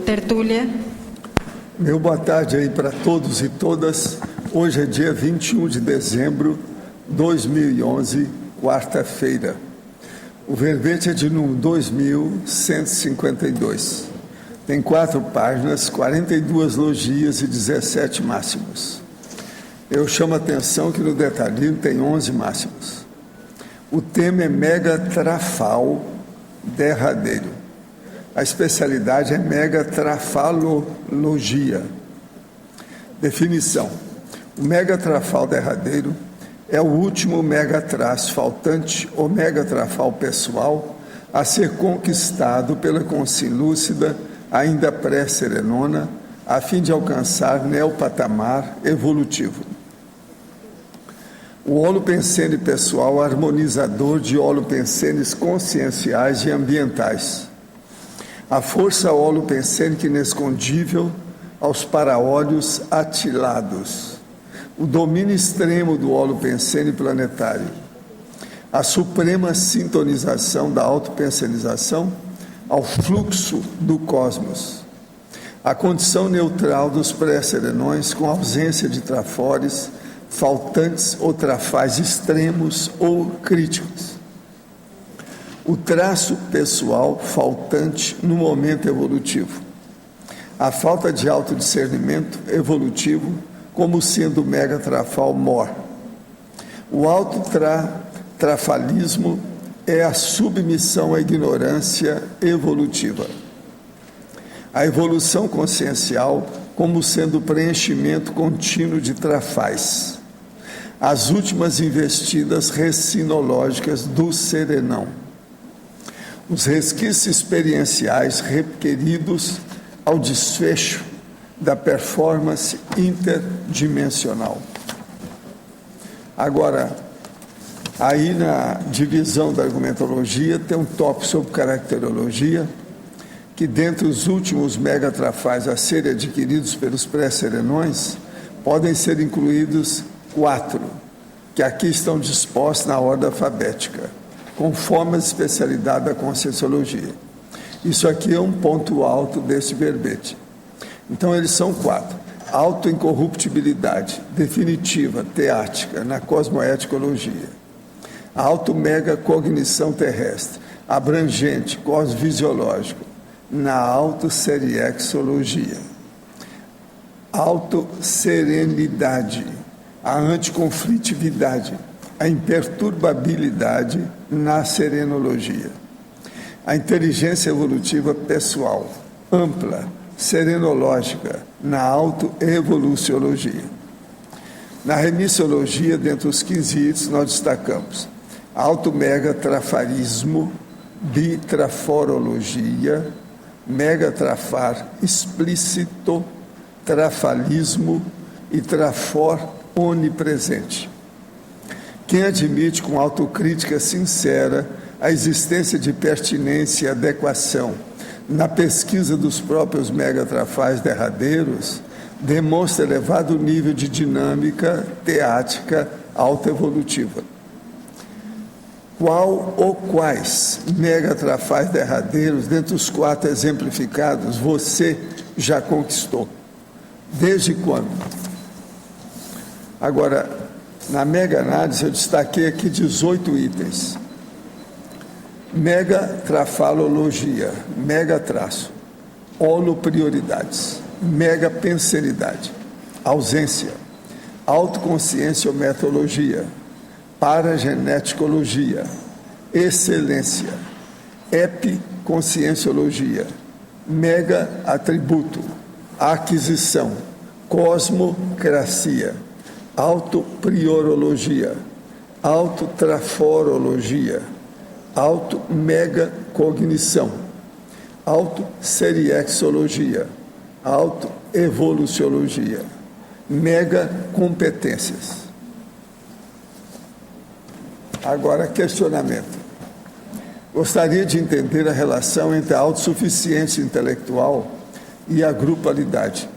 Tertúlia. Meu boa tarde aí para todos e todas. Hoje é dia 21 de dezembro de 2011, quarta-feira. O verbete é de número 2152. Tem 4 páginas, 42 logias e 17 máximos. Eu chamo a atenção que no detalhismo tem 11 máximos. O tema é megatrafal derradeiro. A especialidade é megatrafalologia. Definição: o megatrafal derradeiro é o último megatraço faltante ou megatrafal pessoal a ser conquistado pela consciência lúcida, ainda pré-serenona, a fim de alcançar neopatamar evolutivo. O holopensene pessoal harmonizador de holopensenes conscienciais e ambientais. A força holopensênica inescondível aos paraolhos atilados. O domínio extremo do holopensene planetário. A suprema sintonização da autopensenização ao fluxo do cosmos. A condição neutral dos pré-serenões com ausência de trafores, faltantes ou trafais extremos ou críticos. O traço pessoal faltante no momento evolutivo. A falta de autodiscernimento evolutivo como sendo o megatrafal mor. O autotrafalismo é a submissão à ignorância evolutiva. A evolução consciencial como sendo o preenchimento contínuo de trafais. As últimas investidas recinológicas do serenão. Os resquícios experienciais requeridos ao desfecho da performance interdimensional. Agora, aí na divisão da argumentologia tem um tópico sobre caracterologia, que dentre os últimos megatrafais a serem adquiridos pelos pré-serenões, podem ser incluídos 4, que aqui estão dispostos na ordem alfabética, conforme a especialidade da conscienciologia. Isso aqui é um ponto alto desse verbete. Então, eles são 4. Autoincorruptibilidade, definitiva, teática, na cosmoeticologia. Auto-mega-cognição terrestre, abrangente, cosfisiológico, na autosseriexologia. Autosserenidade, a anticonflitividade, a imperturbabilidade na serenologia. A inteligência evolutiva pessoal, ampla, serenológica, na autoevoluciologia. Na remissiologia, dentre os 15 itens, nós destacamos auto-megatrafarismo, bitraforologia, megatrafar explícito, trafalismo e trafor onipresente. Quem admite com autocrítica sincera a existência de pertinência e adequação na pesquisa dos próprios megatrafais derradeiros, demonstra elevado nível de dinâmica teática autoevolutiva. Qual ou quais megatrafais derradeiros, dentre os 4 exemplificados, você já conquistou? Desde quando? Agora, na mega-análise, eu destaquei aqui 18 itens. Megatrafalologia, megatraço, holoprioridades, megapensenidade, ausência, autoconscienciometologia, parageneticologia, excelência, epiconscienciologia, mega-atributo, aquisição, cosmocracia, autopriorologia, autotraforologia, auto-mega-cognição, auto-seriexologia, auto-evoluciologia, mega-competências. Agora, questionamento. Gostaria de entender a relação entre a autossuficiência intelectual e a grupalidade.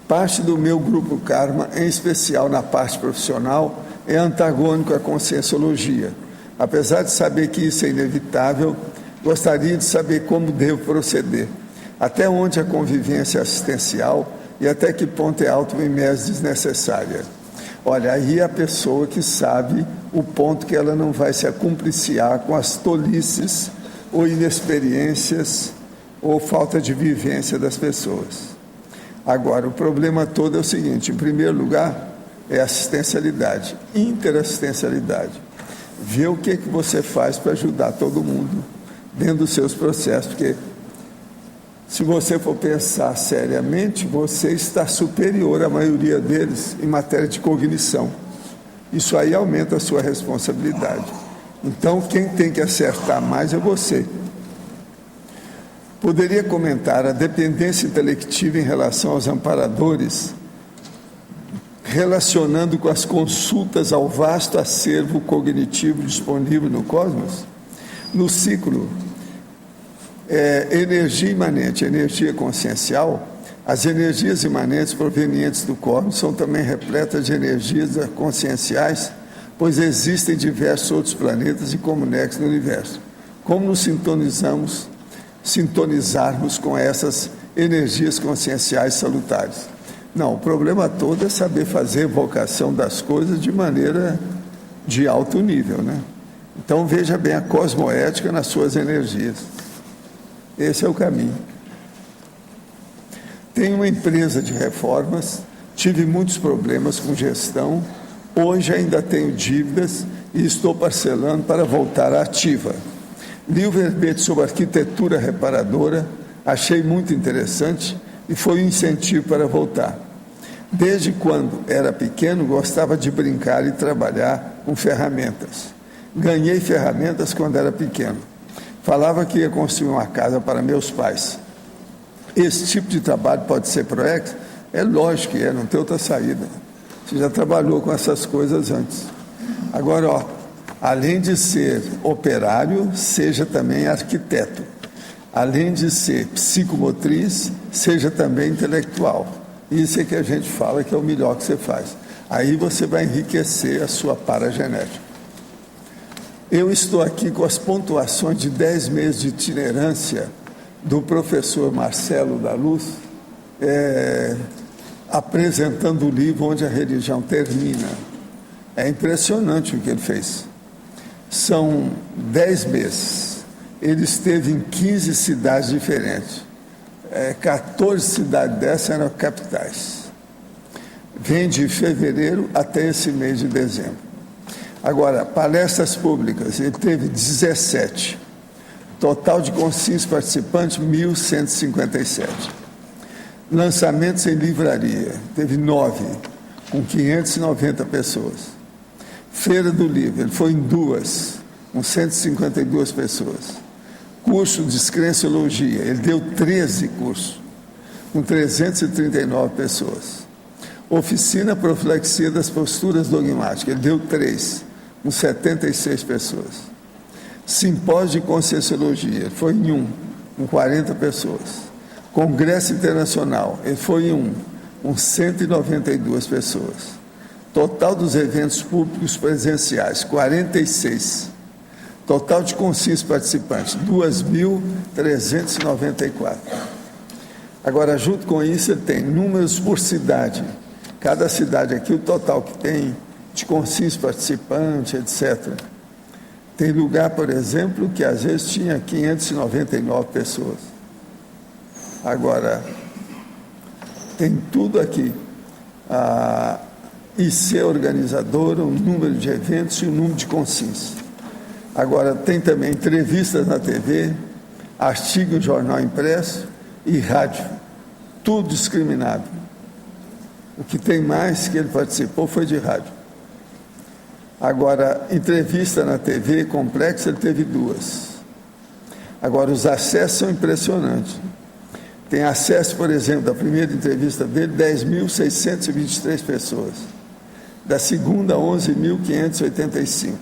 Parte do meu grupo karma, em especial na parte profissional, é antagônico à conscienciologia. Apesar de saber que isso é inevitável, gostaria de saber como devo proceder. Até onde a convivência é assistencial e até que ponto é auto-mimese desnecessária. Olha, aí é a pessoa que sabe o ponto que ela não vai se acumpliciar com as tolices ou inexperiências ou falta de vivência das pessoas. Agora, o problema todo é o seguinte: em primeiro lugar, é assistencialidade, interassistencialidade. Ver o que você faz para ajudar todo mundo dentro dos seus processos, porque se você for pensar seriamente, você está superior à maioria deles em matéria de cognição. Isso aí aumenta a sua responsabilidade. Então, quem tem que acertar mais é você. Poderia comentar a dependência intelectiva em relação aos amparadores, relacionando com as consultas ao vasto acervo cognitivo disponível no cosmos? No ciclo energia imanente, energia consciencial, as energias imanentes provenientes do cosmos são também repletas de energias conscienciais, pois existem diversos outros planetas e comunexos no universo. Como nos sintonizarmos com essas energias conscienciais salutares? Não, o problema todo é saber fazer evocação das coisas de maneira de alto nível, né? Então veja bem a cosmoética nas suas energias. Esse é o caminho. Tenho uma empresa de reformas, tive muitos problemas com gestão, hoje ainda tenho dívidas e estou parcelando para voltar à ativa. Li o verbete sobre arquitetura reparadora, achei muito interessante e foi um incentivo para voltar. Desde quando era pequeno, gostava de brincar e trabalhar com ferramentas. Ganhei ferramentas quando era pequeno. Falava que ia construir uma casa para meus pais. Esse tipo de trabalho pode ser ProEx? É lógico que é, não tem outra saída. Você já trabalhou com essas coisas antes. Agora, além de ser operário, seja também arquiteto. Além de ser psicomotriz, seja também intelectual. Isso é que a gente fala que é o melhor que você faz. Aí você vai enriquecer a sua paragenética. Eu estou aqui com as pontuações de 10 meses de itinerância do professor Marcelo da Luz, apresentando o livro Onde a Religião Termina. É impressionante o que ele fez. São 10 meses. Ele esteve em 15 cidades diferentes. 14 cidades dessas eram capitais. Vem de fevereiro até esse mês de dezembro. Agora, palestras públicas, ele teve 17. Total de consciência participantes, 1.157. Lançamentos em livraria, teve 9, com 590 pessoas. Feira do Livro, ele foi em 2, com 152 pessoas. Curso de Descrenciologia, ele deu 13 cursos, com 339 pessoas. Oficina Profilaxia das Posturas Dogmáticas, ele deu 3, com 76 pessoas. Simpósio de Conscienciologia, ele foi em 1, com 40 pessoas. Congresso Internacional, ele foi em 1, com 192 pessoas. Total dos eventos públicos presenciais, 46. Total de consciência participantes, 2.394. Agora, junto com isso, ele tem números por cidade. Cada cidade aqui, o total que tem de consciência participante, etc. Tem lugar, por exemplo, que às vezes tinha 599 pessoas. Agora, tem tudo aqui. A IC organizadora, o número de eventos e o número de consciência. Agora, tem também entrevistas na TV, artigo em jornal impresso e rádio. Tudo discriminado. O que tem mais que ele participou foi de rádio. Agora, entrevista na TV complexa, ele teve 2. Agora, os acessos são impressionantes. Tem acesso, por exemplo, da primeira entrevista dele, 10.623 pessoas. Da segunda, 11.585.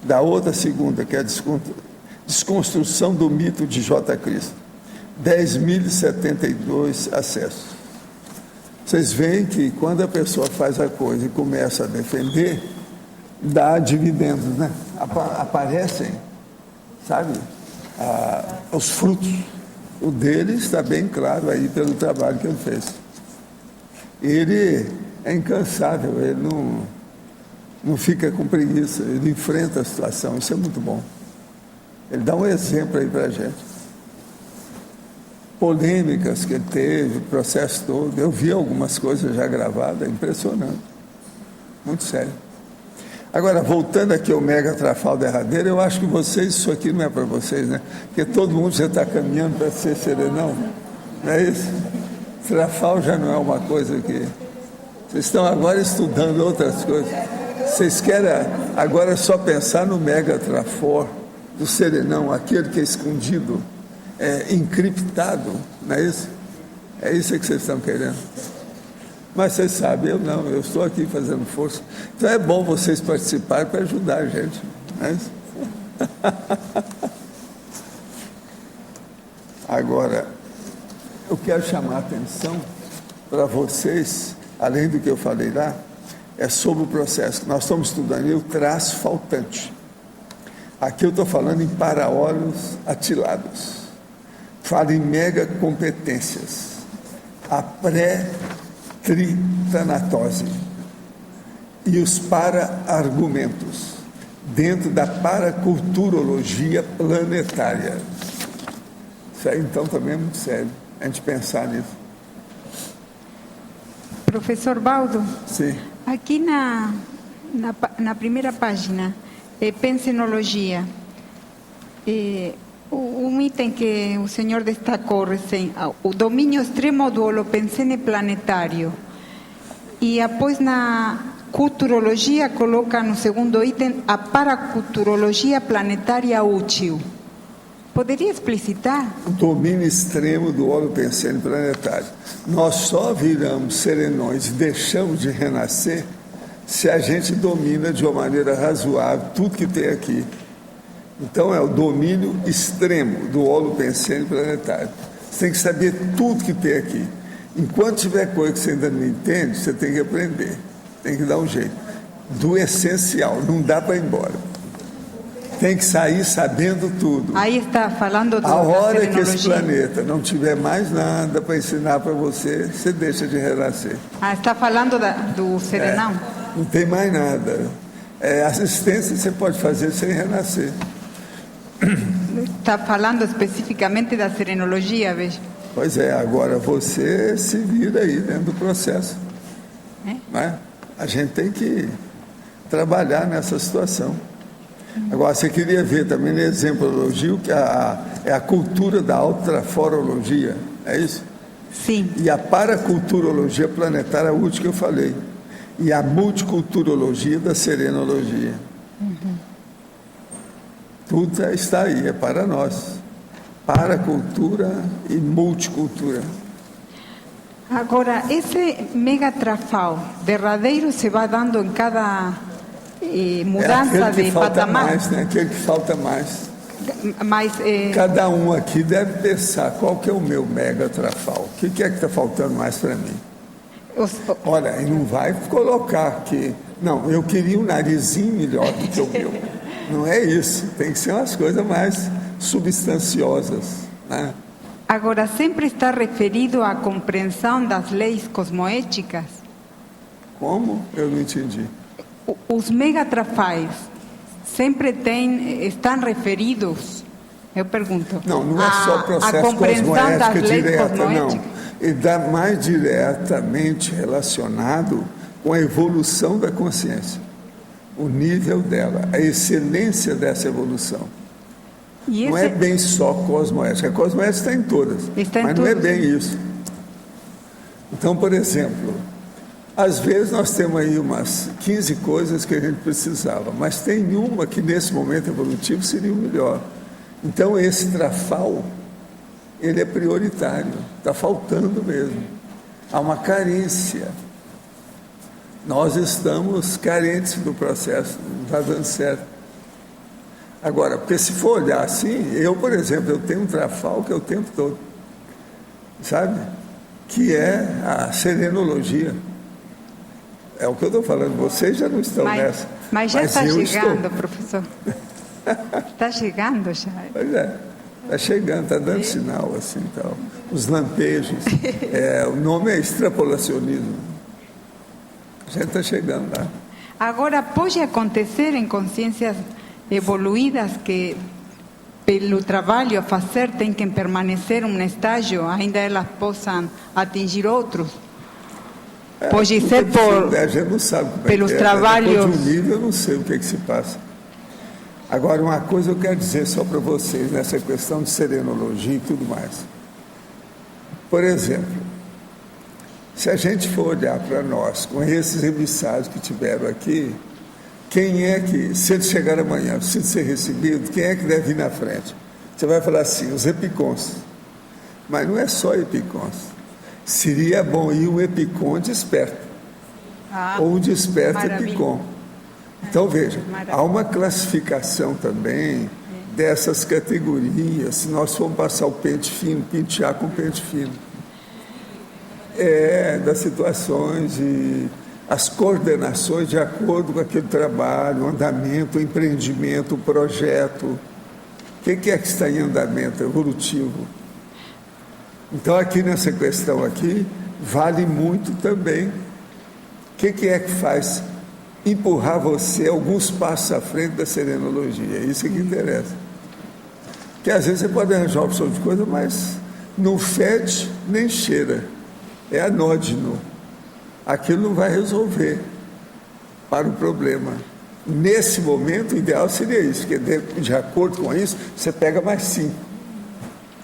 Da outra segunda, que é a desconstrução do mito de J. Cristo, 10.072 acessos. Vocês veem que quando a pessoa faz a coisa e começa a defender, dá dividendos, né? Aparecem, sabe, os frutos. O dele está bem claro aí pelo trabalho que ele fez. Ele é incansável, ele não fica com preguiça, ele enfrenta a situação, isso é muito bom. Ele dá um exemplo aí para a gente. Polêmicas que ele teve, o processo todo, eu vi algumas coisas já gravadas, impressionante, muito sério. Agora, voltando aqui ao mega trafal derradeiro, eu acho que vocês, isso aqui não é para vocês, né? Porque todo mundo já está caminhando para ser serenão, não é isso? Trafal já não é uma coisa que... Vocês estão agora estudando outras coisas. Vocês querem agora só pensar no mega trafor do serenão, aquele que é escondido, encriptado, não é isso? É isso que vocês estão querendo. Mas vocês sabem, eu não, eu estou aqui fazendo força. Então é bom vocês participarem para ajudar a gente. Não é isso? Agora, eu quero chamar a atenção para vocês, além do que eu falei lá, é sobre o processo que nós estamos estudando, o traço faltante. Aqui eu estou falando em para-olhos atilados. Falo em mega competências. A pré-tritanatose e os para-argumentos dentro da paraculturologia planetária. Isso aí, então, também é muito sério, a gente pensar nisso. Professor Baldo, Sim. aqui na primeira página, pensenologia, um item que o senhor destacou recém, o domínio extremo do holopensene planetário. E após na culturologia coloca no segundo item a paraculturologia planetária útil. Poderia explicitar? O domínio extremo do holopensene planetário. Nós só viramos serenões e deixamos de renascer se a gente domina de uma maneira razoável tudo que tem aqui. Então é o domínio extremo do holopensene planetário. Você tem que saber tudo que tem aqui. Enquanto tiver coisa que você ainda não entende, você tem que aprender. Tem que dar um jeito. Do essencial, não dá para ir embora. Tem que sair sabendo tudo. Aí está falando a hora que esse planeta não tiver mais nada para ensinar para você, você deixa de renascer. Está falando do serenão? Não tem mais nada. Assistência você pode fazer sem renascer. Está falando especificamente da serenologia, veja. Pois é, agora você se vira aí dentro do processo. Né? A gente tem que trabalhar nessa situação. Agora, você queria ver também na exemplologia, que é a cultura da ultraforologia, é isso? Sim. E a paraculturologia planetária, a última que eu falei. E a multiculturologia da serenologia. Tudo está aí, é para nós. Paracultura e multicultura. Agora, esse megatrafal derradeiro se vai dando em cada mudança de patamar? Mais, né? Aquele que falta mais. Mas, cada um aqui deve pensar qual que é o meu megatrafal. O que é que está faltando mais para mim? Olha, e não vai colocar aqui. Não, eu queria um narizinho melhor do que o meu. Não é isso. Tem que ser umas coisas mais substanciosas, né? Agora, sempre está referido à compreensão das leis cosmoéticas? Como? Eu não entendi. Os megatrafais sempre estão referidos, eu pergunto. Não é só processo cosmoético direto, não. Ele está mais diretamente relacionado com a evolução da consciência, o nível dela, a excelência dessa evolução. Não é bem só cosmoética. A cosmoética está em todas, mas não é bem isso. Então, por exemplo, às vezes nós temos aí umas 15 coisas que a gente precisava, mas tem uma que nesse momento evolutivo seria o melhor. Então esse trafal, ele é prioritário, está faltando mesmo. Há uma carência. Nós estamos carentes do processo, não está dando certo. Agora, porque se for olhar assim, eu, por exemplo, eu tenho um trafal que é o tempo todo, sabe? Que é a serenologia. É o que eu estou falando, vocês já não estão nessa. Mas já está chegando, professor. Está chegando já. Pois é. Está chegando, está dando sinal, assim, tal. Os lampejos. O nome é extrapolacionismo. A gente está chegando lá. Agora, pode acontecer em consciências evoluídas que, pelo trabalho a fazer, tem que permanecer um estágio, ainda elas possam atingir outros? Pode ser por... A gente não sabe como pelos é que trabalhos... Depois de um nível, eu não sei o que se passa. Agora, uma coisa eu quero dizer só para vocês, nessa questão de serenologia e tudo mais. Por exemplo, se a gente for olhar para nós, com esses emissários que tiveram aqui, quem é que, se eles chegarem amanhã, precisa ser recebido, quem é que deve ir na frente? Você vai falar assim, os epicons. Mas não é só epicons. Seria bom ir um epicon desperto. Ou um desperto epicon. Então, veja, há uma classificação também dessas categorias, se nós formos passar o pente fino, pentear com pente fino. Das situações e as coordenações de acordo com aquele trabalho, o andamento, o empreendimento, o projeto. O que é que está em andamento evolutivo? Então, aqui nessa questão aqui, vale muito também. O que é que faz empurrar você alguns passos à frente da serenologia? É isso que interessa. Porque às vezes você pode arranjar uma opção de coisa, mas não fede nem cheira. É anódino. Aquilo não vai resolver para o problema. Nesse momento, o ideal seria isso, porque de acordo com isso, você pega mais 5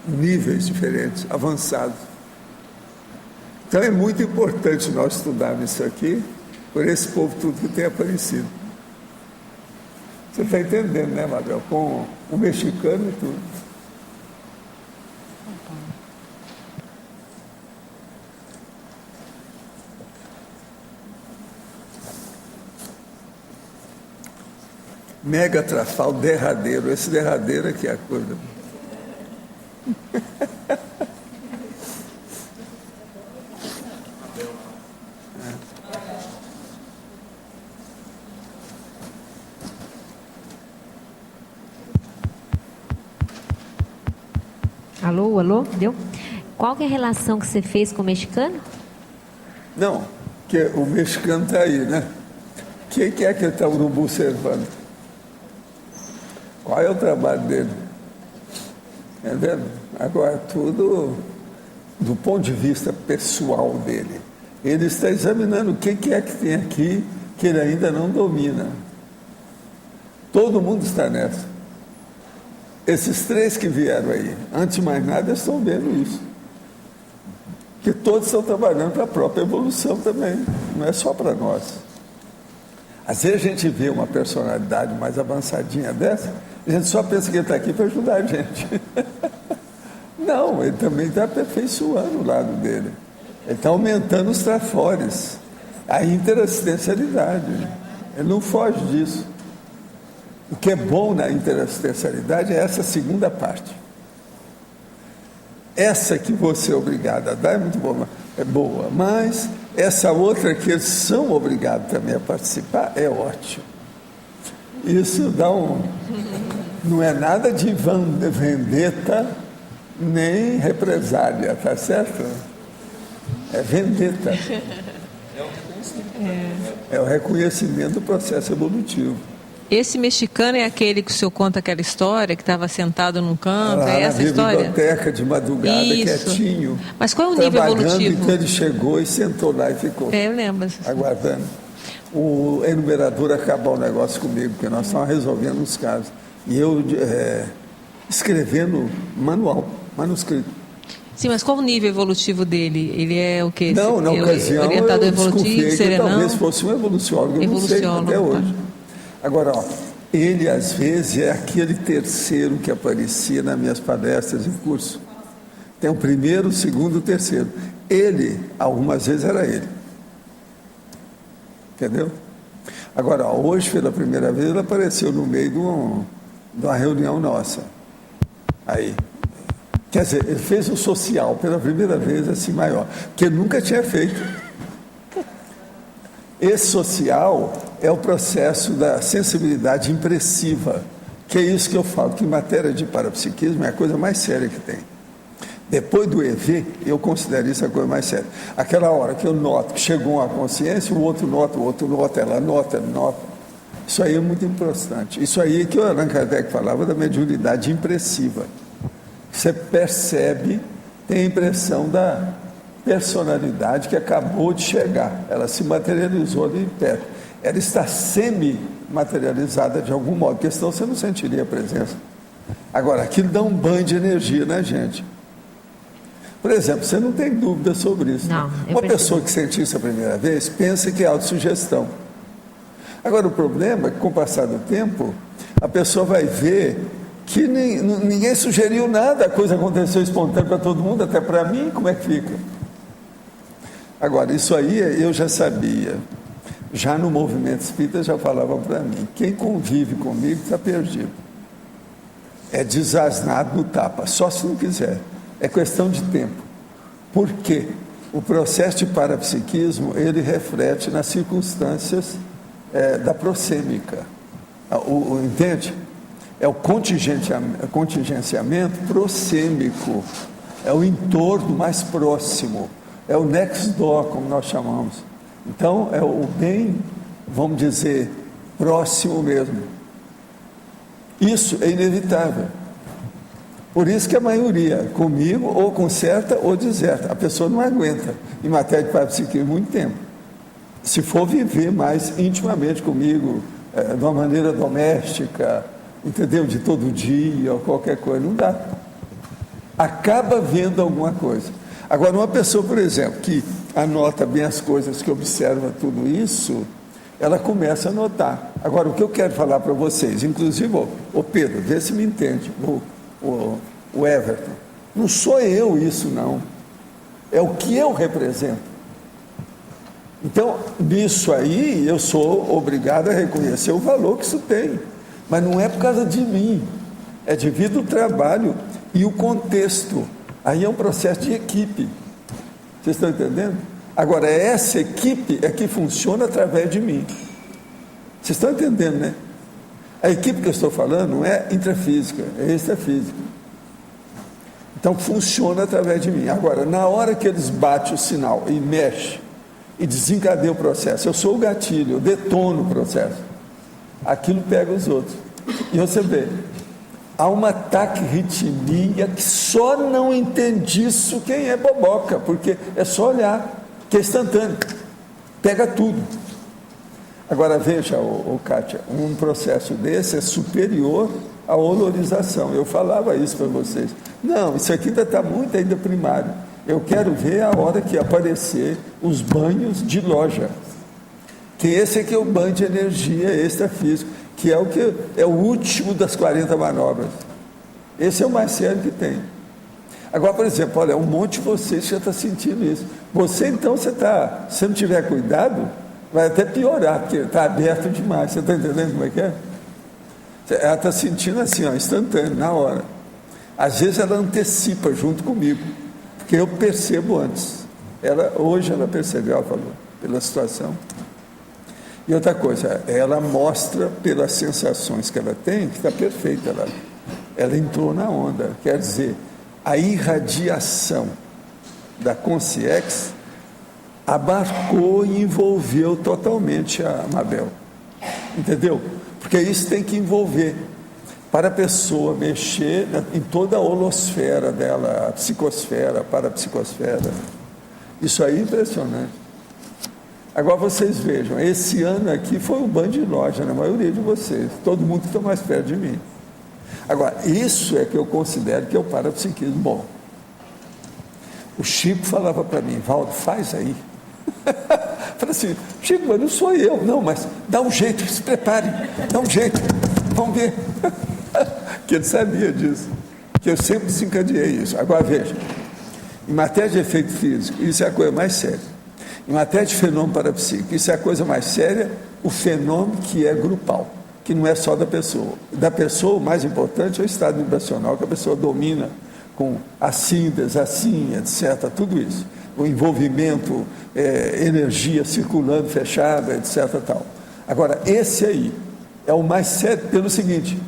níveis diferentes, avançados. Então é muito importante nós estudarmos isso aqui, por esse povo tudo que tem aparecido. Você está entendendo, né, Mabel? Com o mexicano e tudo. Mega trafal derradeiro. Esse derradeiro aqui é a coisa. Alô? Deu? Qual que é a relação que você fez com o mexicano? Não, que o mexicano está aí, né? Quem que é que está o urubu servando? Qual é o trabalho dele? Entendeu? Agora, tudo do ponto de vista pessoal dele. Ele está examinando o que é que tem aqui que ele ainda não domina. Todo mundo está nessa. Esses 3 que vieram aí, antes de mais nada, estão vendo isso. Que todos estão trabalhando para a própria evolução também, não é só para nós. Às vezes a gente vê uma personalidade mais avançadinha dessa, a gente só pensa que ele está aqui para ajudar a gente. Não, ele também está aperfeiçoando o lado dele. Ele está aumentando os trafores, a interassistencialidade. Ele não foge disso. O que é bom na interassistencialidade é essa segunda parte. Essa que você é obrigado a dar é boa, mas essa outra que eles são obrigados também a participar é ótimo. Isso dá não é nada de vendetta nem represália, tá certo? É vendetta. É o reconhecimento do processo evolutivo. Esse mexicano é aquele que o senhor conta aquela história, que estava sentado num canto, é essa história? Na biblioteca de madrugada, Isso. quietinho. Mas qual é o nível evolutivo? Então ele chegou e sentou lá e ficou. Eu lembro. Aguardando. O enumerador acabou o negócio comigo, porque nós estávamos resolvendo os casos. E eu escrevendo manuscrito. Sim, mas qual o nível evolutivo dele? Ele é o quê? Não, na ocasião orientador eu evolutivo, serenão? Talvez fosse um evoluciólogo, eu não sei até hoje. Agora, ele às vezes é aquele terceiro que aparecia nas minhas palestras e curso. Tem o primeiro, o segundo, o terceiro. Ele, algumas vezes era ele. Entendeu? Agora, hoje, pela primeira vez, ele apareceu no meio de uma reunião nossa. Aí. Quer dizer, ele fez o social pela primeira vez, assim, maior, que ele nunca tinha feito. Esse social é o processo da sensibilidade impressiva, Que é isso que eu falo, que em matéria de parapsiquismo é a coisa mais séria que tem. Depois do EV, eu considero isso a coisa mais séria. Aquela hora que eu noto que chegou a consciência, o outro nota, ela nota. Isso aí é muito importante. Isso aí é que o Allan Kardec falava da mediunidade impressiva. Você percebe, tem a impressão da personalidade que acabou de chegar. Ela se materializou ali perto. Ela está semi-materializada de algum modo, porque senão você não sentiria a presença. Agora, aquilo dá um banho de energia na gente. Por exemplo, você não tem dúvida sobre isso. Não, Uma pessoa que sentiu isso a primeira vez, pensa que é autossugestão. Agora, o problema é que, com o passar do tempo, a pessoa vai ver que ninguém sugeriu nada, a coisa aconteceu espontânea para todo mundo, até para mim, como é que fica? Agora, isso aí eu já sabia. Já no movimento espírita já falavam para mim, quem convive comigo está perdido. É desasnado no tapa, só se não quiser. É questão de tempo. Por quê? O processo de parapsiquismo, ele reflete nas circunstâncias da prosêmica. Entende? É o contingenciamento prosêmico. É o entorno mais próximo. É o next door, como nós chamamos. Então, é o bem, vamos dizer, próximo mesmo. Isso é inevitável. Por isso que a maioria, comigo, ou conserta ou deserta. A pessoa não aguenta, em matéria de parapsiquismo, muito tempo. Se for viver mais intimamente comigo, de uma maneira doméstica, entendeu? De todo dia, ou qualquer coisa, não dá. Acaba vendo alguma coisa. Agora, uma pessoa, por exemplo, que anota bem as coisas, que observa tudo isso, ela começa a notar. Agora, o que eu quero falar para vocês, inclusive, ô Pedro, vê se me entende, o Everton, não sou eu isso não, é o que eu represento. Então, nisso aí, eu sou obrigado a reconhecer o valor que isso tem, mas não é por causa de mim, é devido ao trabalho e o contexto. Aí é um processo de equipe, vocês estão entendendo? Agora, essa equipe é que funciona através de mim. Vocês estão entendendo, né? A equipe que eu estou falando não é intrafísica, é extrafísica. Então, funciona através de mim. Agora, na hora que eles batem o sinal e mexem, e desencadeia o processo, eu sou o gatilho, eu detono o processo. Aquilo pega os outros. E você vê, há uma taquirritmia que só não entende isso quem é boboca, porque é só olhar, que é instantâneo, pega tudo. Agora veja, Kátia, um processo desse é superior à olorização. Eu falava isso para vocês. Não, isso aqui ainda está muito ainda primário. Eu quero ver a hora que aparecer os banhos de loja. Que esse aqui é o banho de energia extrafísico, que é o último das 40 manobras. Esse é o mais sério que tem. Agora, por exemplo, olha, um monte de vocês já está sentindo isso. Você, então, se não tiver cuidado, vai até piorar, porque está aberto demais. Você está entendendo como é que é? Ela está sentindo assim, ó, instantâneo, na hora. Às vezes ela antecipa junto comigo, porque eu percebo antes. Hoje ela percebeu, ela falou, pela situação. E outra coisa, ela mostra pelas sensações que ela tem, que está perfeita. Ela entrou na onda, quer dizer, a irradiação da Consciex abarcou e envolveu totalmente a Mabel. Entendeu? Porque isso tem que envolver, para a pessoa mexer em toda a holosfera dela, a psicosfera, a parapsicosfera. Isso aí é impressionante. Agora vocês vejam, esse ano aqui foi um banho de loja na maioria de vocês, todo mundo que está mais perto de mim. Agora, isso é que eu considero que é o parapsiquismo. Bom, o Chico falava para mim, Valdo, faz aí. Falei assim, Chico, mas não sou eu. Não, mas dá um jeito, se prepare, dá um jeito, vamos ver. Que ele sabia disso, que eu sempre desencadeei isso. Agora veja, em matéria de efeito físico, isso é a coisa mais séria. Em matéria de fenômeno parapsíquico, isso é a coisa mais séria, o fenômeno que é grupal, que não é só da pessoa. Da pessoa, o mais importante é o estado vibracional, que a pessoa domina com assíntese, assim, etc., tudo isso. O envolvimento, energia circulando, fechada, etc., tal. Agora, esse aí é o mais sério pelo seguinte,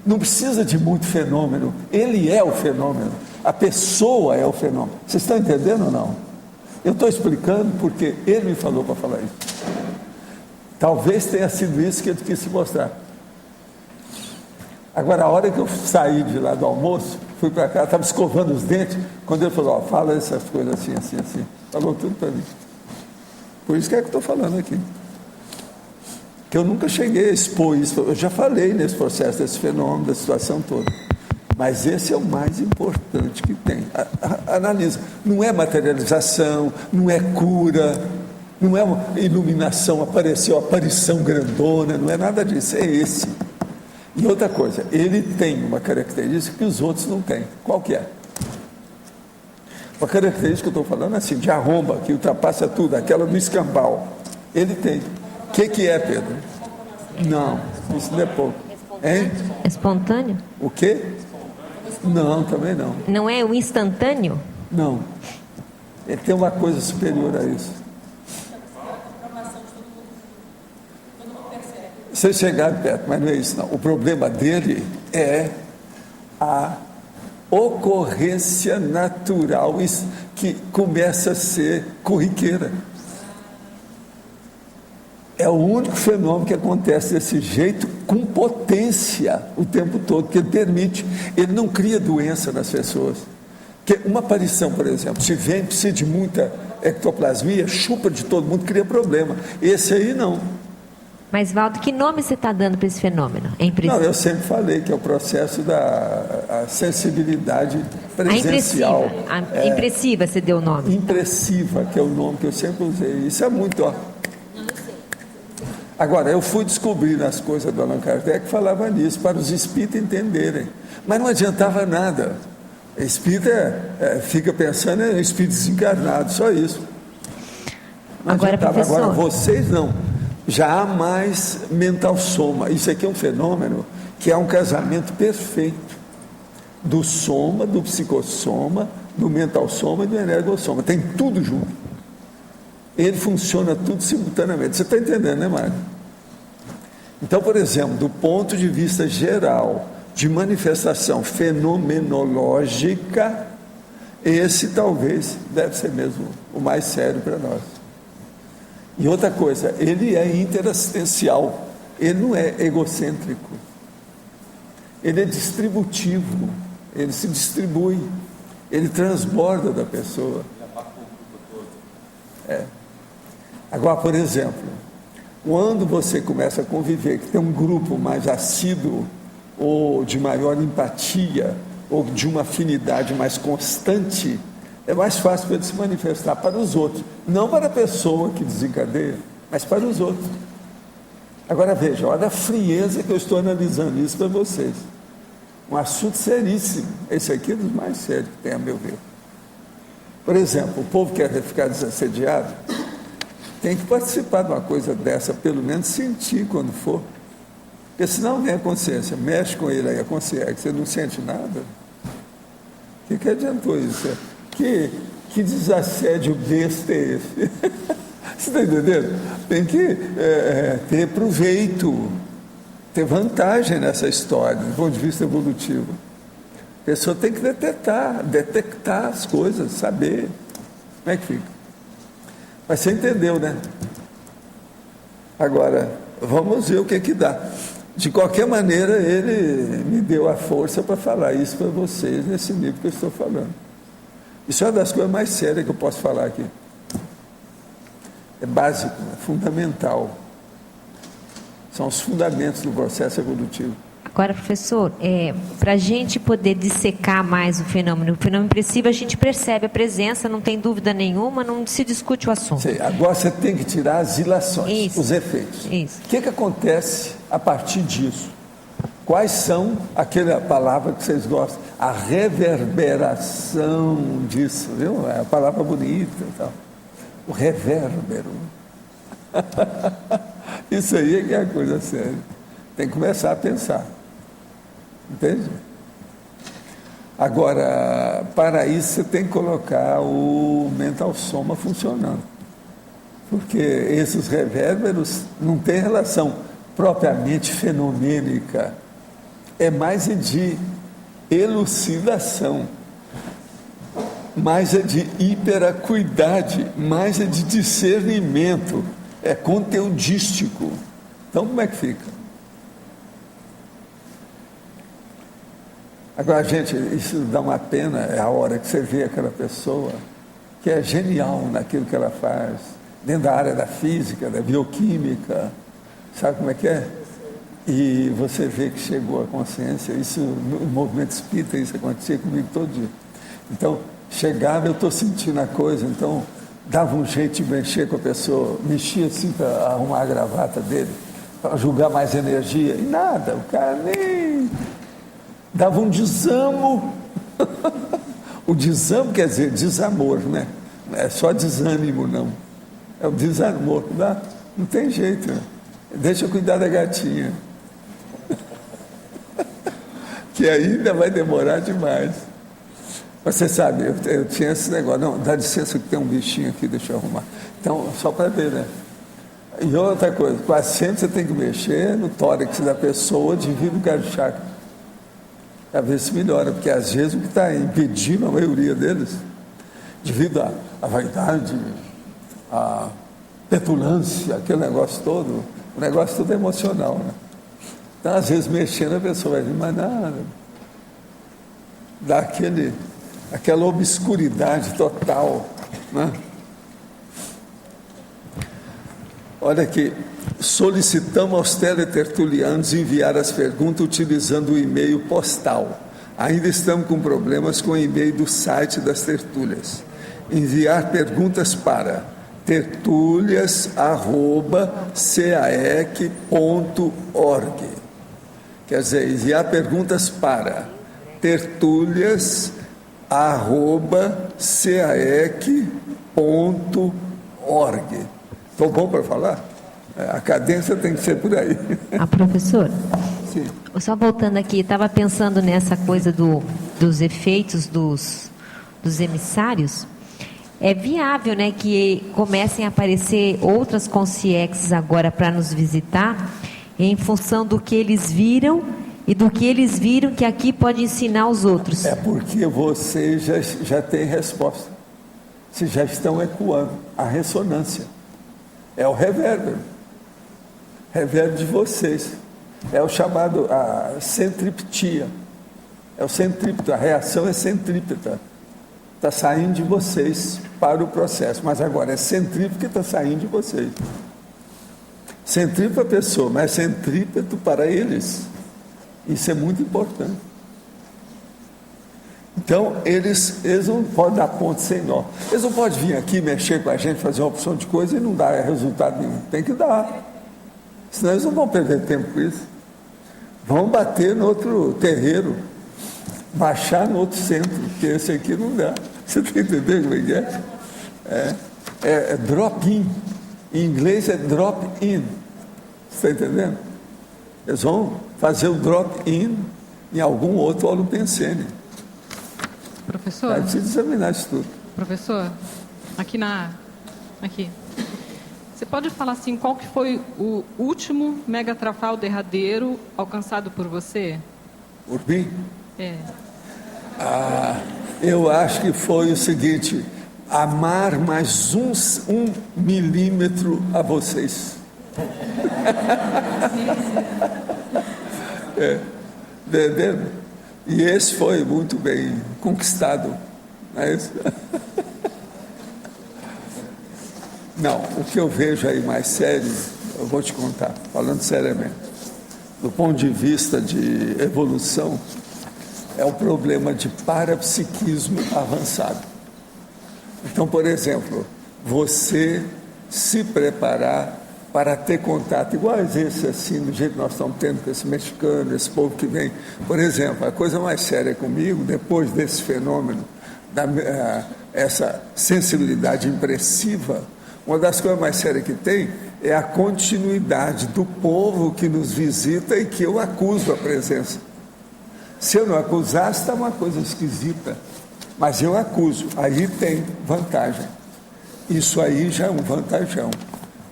Não precisa de muito fenômeno, ele é o fenômeno, a pessoa é o fenômeno. Vocês estão entendendo ou não? Eu estou explicando porque ele me falou para falar isso. Talvez tenha sido isso que ele quis se mostrar. Agora, a hora que eu saí de lá do almoço, fui para cá, estava escovando os dentes, quando ele falou, fala essas coisas assim, assim, assim. Falou tudo para mim. Por isso que é que eu estou falando aqui. Que eu nunca cheguei a expor isso. Eu já falei nesse processo, desse fenômeno, da situação toda. Mas esse é o mais importante que tem. Analisa. Não é materialização, não é cura, não é uma iluminação, apareceu, aparição grandona, não é nada disso, é esse. E outra coisa, ele tem uma característica que os outros não têm. Qual que é? Uma característica que eu estou falando assim, de arromba, que ultrapassa tudo, aquela do escambau. Ele tem. O que é, Pedro? Não, isso não é pouco. Hein? Espontâneo? O quê? Não, também não. Não é o instantâneo? Não. Ele tem uma coisa superior a isso. Vocês chegaram perto, mas não é isso não. O problema dele é a ocorrência natural, isso que começa a ser corriqueira. É o único fenômeno que acontece desse jeito, com potência o tempo todo, que ele permite. Ele não cria doença nas pessoas. Porque uma aparição, por exemplo, se vem, precisa de muita ectoplasmia, chupa de todo mundo, cria problema. Esse aí não. Mas, Valdo, que nome você está dando para esse fenômeno? É Não, eu sempre falei que é o processo da sensibilidade presencial. A impressiva, você deu o nome. Impressiva, que é o nome que eu sempre usei. Isso é muito, ó. Agora, eu fui descobrir nas coisas do Allan Kardec que falava nisso, para os espíritas entenderem. Mas não adiantava nada. O espírita fica pensando em espírito desencarnado, só isso. Não agora, professor... Agora, vocês não. Já há mais mental soma. Isso aqui é um fenômeno que é um casamento perfeito do soma, do psicossoma, do mental soma e do energossoma. Tem tudo junto. Ele funciona tudo simultaneamente. Você está entendendo, né, Mário? Então, por exemplo, do ponto de vista geral de manifestação fenomenológica, esse talvez deve ser mesmo o mais sério para nós. E outra coisa, ele é interassistencial, ele não é egocêntrico, ele é distributivo, ele se distribui, ele transborda da pessoa. Agora, por exemplo, quando você começa a conviver, que tem um grupo mais assíduo, ou de maior empatia, ou de uma afinidade mais constante, é mais fácil para ele se manifestar para os outros, não para a pessoa que desencadeia, mas para os outros. Agora veja, olha a frieza que eu estou analisando isso para vocês. Um assunto seríssimo. Esse aqui é dos mais sérios que tem, a meu ver. Por exemplo, o povo quer ficar desassediado, tem que participar de uma coisa dessa, pelo menos sentir quando for. Porque senão vem a consciência, mexe com ele aí, a consciência, você não sente nada. O que adiantou isso? Que desassédio besta é esse? Você está entendendo? Tem que ter proveito, ter vantagem nessa história, do ponto de vista evolutivo. A pessoa tem que detectar as coisas, saber como é que fica. Mas você entendeu, né? Agora, vamos ver o que dá. De qualquer maneira, ele me deu a força para falar isso para vocês, nesse nível que eu estou falando. Isso é uma das coisas mais sérias que eu posso falar aqui. É básico, é fundamental. São os fundamentos do processo evolutivo. Agora, professor, para a gente poder dissecar mais o fenômeno impressivo, a gente percebe a presença, não tem dúvida nenhuma, não se discute o assunto. Sim, agora você tem que tirar as ilações, isso, os efeitos. Isso. O que acontece a partir disso? Quais são aquela palavra que vocês gostam? A reverberação disso, viu? É a palavra bonita e tal. O revérbero. Isso aí é que é a coisa séria. Tem que começar a pensar. Entende? Agora, para isso você tem que colocar o mental soma funcionando. Porque esses revérberos não têm relação propriamente fenomênica é mais de elucidação, mais é de hiperacuidade, mais é de discernimento, é conteudístico. Então, como é que fica? Agora, gente, isso dá uma pena, é a hora que você vê aquela pessoa que é genial naquilo que ela faz, dentro da área da física, da bioquímica, sabe como é que é? E você vê que chegou à consciência, isso no movimento espírita, isso acontecia comigo todo dia. Então, chegava, eu estou sentindo a coisa, então dava um jeito de mexer com a pessoa, mexia assim para arrumar a gravata dele, para jogar mais energia, e nada, o cara nem dava um desamo. O desamo quer dizer desamor, né? Não é só desânimo, não. É o desamor, não tem jeito, né? Deixa eu cuidar da gatinha. Que ainda vai demorar demais. Você sabe, eu tinha esse negócio, não, dá licença que tem um bichinho aqui, deixa eu arrumar. Então, só para ver, né? E outra coisa, quase sempre você tem que mexer no tórax da pessoa devido ao cardiaco. Para ver se melhora, porque às vezes o que está impedindo a maioria deles, devido à vaidade, à petulância, aquele negócio todo, o negócio todo é emocional, né? Então, às vezes, mexendo, a pessoa vai vir, mas nada. Dá aquela obscuridade total, né? Olha aqui, solicitamos aos teletertulianos enviar as perguntas utilizando o e-mail postal. Ainda estamos com problemas com o e-mail do site das tertúlias. Enviar perguntas para tertulias@caec.org. Quer dizer, enviar perguntas para tertulias@caec.org. Estou bom para falar? A cadência tem que ser por aí. Professor, Sim. só voltando aqui, estava pensando nessa coisa dos efeitos dos emissários. É viável, né, que comecem a aparecer outras consciências agora para nos visitar, em função do que eles viram e do que eles viram que aqui pode ensinar os outros. É porque vocês já têm resposta. Vocês já estão ecoando a ressonância. É o revérbero. Revérbero de vocês. É o chamado a centriptia. É o centrípeto, a reação é centrípeta. Está saindo de vocês para o processo. Mas agora é centrípeto que está saindo de vocês. Centrípeto para a pessoa, mas centrípeto para eles. Isso é muito importante. Então, eles não podem dar ponto sem nó. Eles não podem vir aqui mexer com a gente, fazer uma opção de coisa e não dar resultado nenhum. Tem que dar. Senão eles não vão perder tempo com isso. Vão bater no outro terreiro, baixar no outro centro, porque esse aqui não dá. Você está entendendo como é que é? É drop-in. Em inglês é drop-in. Você está entendendo? Eles vão fazer o drop-in em algum outro holopensene. Professor? Vai precisar examinar isso tudo. Professor, aqui. Você pode falar assim, qual que foi o último megatrafal derradeiro alcançado por você? Por mim? É. Eu acho que foi o seguinte: amar mais um milímetro a vocês. Entendeu? E esse foi muito bem conquistado. Não é isso? Não, o que eu vejo aí mais sério, eu vou te contar, falando seriamente. Do ponto de vista de evolução, é o problema de parapsiquismo avançado. Então, por exemplo, você se preparar para ter contato, igual esse assim, do jeito que nós estamos tendo com esse mexicano, esse povo que vem. Por exemplo, a coisa mais séria comigo, depois desse fenômeno, essa sensibilidade impressiva, uma das coisas mais sérias que tem é a continuidade do povo que nos visita e que eu acuso a presença. Se eu não acusasse, está uma coisa esquisita, mas eu acuso, aí tem vantagem. Isso aí já é um vantajão.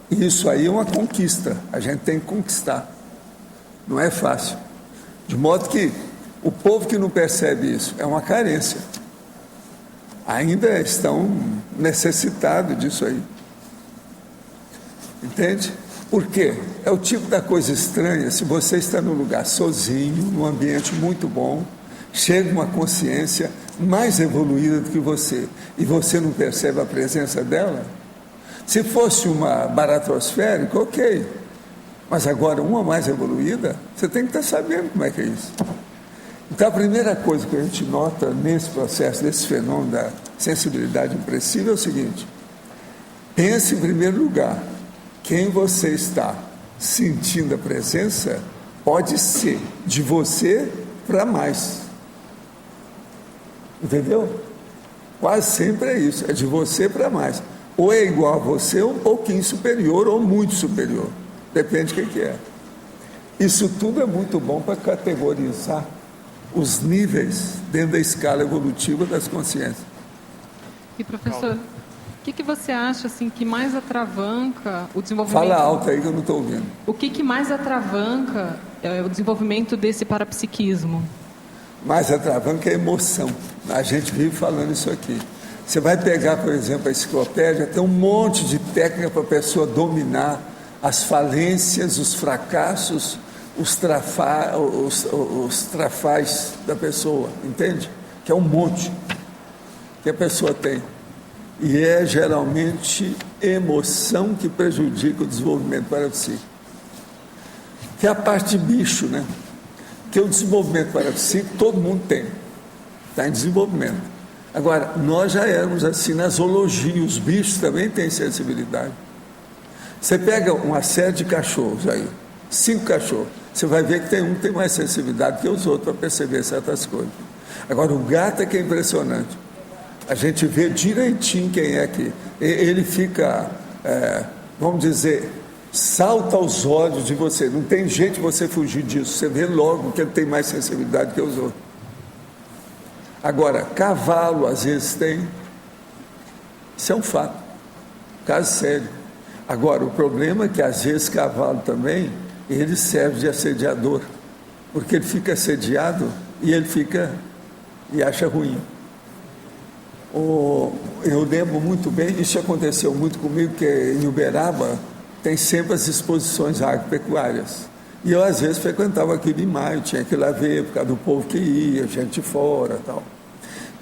Isso aí é uma conquista, a gente tem que conquistar. Não é fácil. De modo que o povo que não percebe isso é uma carência. Ainda estão necessitados disso aí. Entende? Por quê? É o tipo da coisa estranha. Se você está num lugar sozinho, num ambiente muito bom, chega uma consciência mais evoluída do que você, e você não percebe a presença dela. Se fosse uma baratrosférica, ok. Mas agora, uma mais evoluída, você tem que estar sabendo como é que é isso. Então, a primeira coisa que a gente nota nesse processo, nesse fenômeno da sensibilidade impressível é o seguinte: pense em primeiro lugar, quem você está sentindo a presença pode ser de você para mais. Entendeu? Quase sempre é isso, é de você para mais. Ou é igual a você, ou um pouquinho superior, ou muito superior. Depende do que é. Isso tudo é muito bom para categorizar os níveis dentro da escala evolutiva das consciências. E, professor, o que você acha assim, que mais atravanca o desenvolvimento... Fala alto aí que eu não estou ouvindo. O que mais atravanca o desenvolvimento desse parapsiquismo? Mais atravanca é a emoção. A gente vive falando isso aqui. Você vai pegar, por exemplo, a enciclopédia, tem um monte de técnica para a pessoa dominar as falências, os fracassos, os trafais da pessoa, entende? Que é um monte que a pessoa tem. E é geralmente emoção que prejudica o desenvolvimento parapsíquico. Que é a parte de bicho, né? Que o desenvolvimento parapsíquico todo mundo tem. Está em desenvolvimento. Agora, nós já éramos assim na zoologia, os bichos também têm sensibilidade. Você pega uma série de cachorros aí, 5 cachorros, você vai ver que tem um que tem mais sensibilidade que os outros para perceber certas coisas. Agora, o gato é que é impressionante. A gente vê direitinho quem é que... Ele fica, vamos dizer, salta aos olhos de você. Não tem jeito de você fugir disso. Você vê logo que ele tem mais sensibilidade que os outros. Agora, cavalo às vezes tem. Isso é um fato. Caso sério. Agora, o problema é que às vezes cavalo também, ele serve de assediador. Porque ele fica assediado e ele fica e acha ruim. Eu lembro muito bem, isso aconteceu muito comigo, que em Uberaba tem sempre as exposições agropecuárias. E eu, às vezes, frequentava aquilo em maio, tinha que ir lá ver, por causa do povo que ia, gente fora e tal.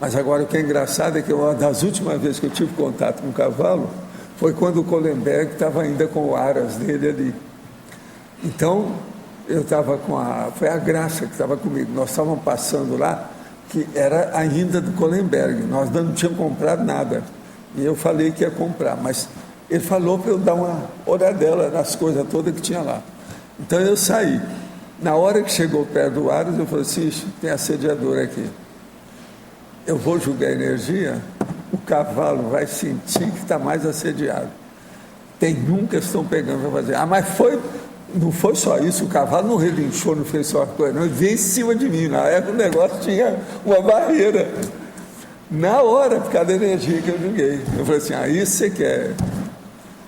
Mas agora o que é engraçado é que uma das últimas vezes que eu tive contato com o cavalo foi quando o Kohlenberg estava ainda com o aras dele ali. Então, eu estava foi a Graça que estava comigo, nós estávamos passando lá, que era ainda do Kohlenberg, nós não tínhamos comprado nada. E eu falei que ia comprar, mas ele falou para eu dar uma olhadela nas coisas todas que tinha lá. Então eu saí. Na hora que chegou perto do Aras, eu falei assim: tem assediador aqui. Eu vou julgar a energia, o cavalo vai sentir que está mais assediado. Tem um que estão pegando para fazer. Mas não foi só isso, o cavalo não relinchou, não fez só coisa, não, ele veio em cima de mim. Na época o negócio tinha uma barreira. Na hora, por causa da energia que eu julguei. Eu falei assim: isso você quer.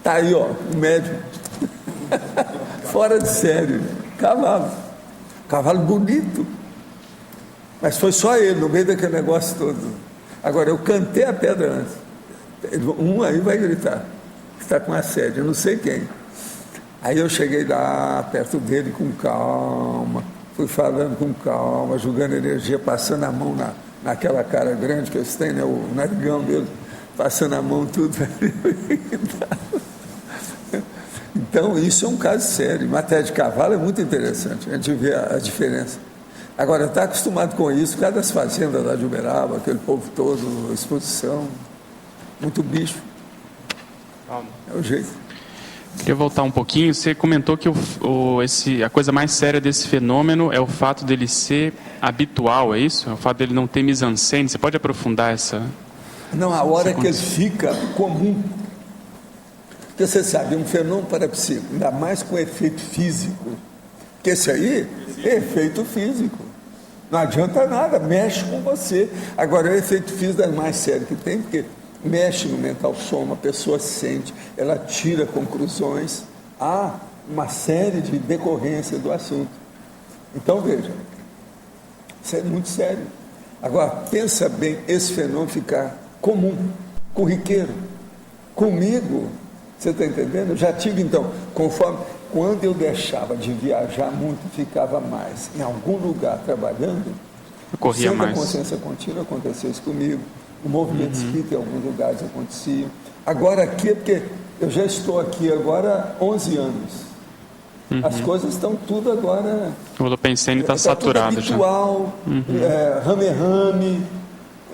Tá aí, ó, o médium. Fora de sério. Cavalo. Cavalo bonito. Mas foi só ele, no meio daquele negócio todo. Agora, eu cantei a pedra antes. Um aí vai gritar, que está com assédio, eu não sei quem. Aí eu cheguei lá, perto dele, com calma, fui falando com calma, jogando energia, passando a mão naquela cara grande que eles têm, né, o narigão dele, passando a mão tudo. Então, isso é um caso sério. Matéria de cavalo é muito interessante, a gente vê a diferença. Agora, está acostumado com isso, cada das fazendas lá de Uberaba, aquele povo todo, exposição, muito bicho. É o jeito. Queria voltar um pouquinho. Você comentou que a coisa mais séria desse fenômeno é o fato dele ser habitual, é isso? É o fato dele não ter mise-en-scène. Você pode aprofundar essa... Não, a hora que ele fica comum. Porque você sabe, um fenômeno parapsíquico, ainda mais com efeito físico, que esse aí é efeito físico. Não adianta nada, mexe com você. Agora, o efeito físico é mais sério que tem, porque mexe no mental soma, a pessoa sente, ela tira conclusões, há uma série de decorrências do assunto. Então, veja, Isso é muito sério. Agora, pensa bem, esse fenômeno ficar comum, corriqueiro. Comigo, você está entendendo? Eu já tive, então, quando eu deixava de viajar muito, ficava mais em algum lugar trabalhando, Corria sendo a mais. consciência contínua, aconteceu isso comigo. O movimento espírita em alguns lugares acontecia. Agora aqui é porque eu já estou aqui agora há 11 anos. As coisas estão tudo agora... O Holopensene está saturado tudo já. habitual, rame-rame,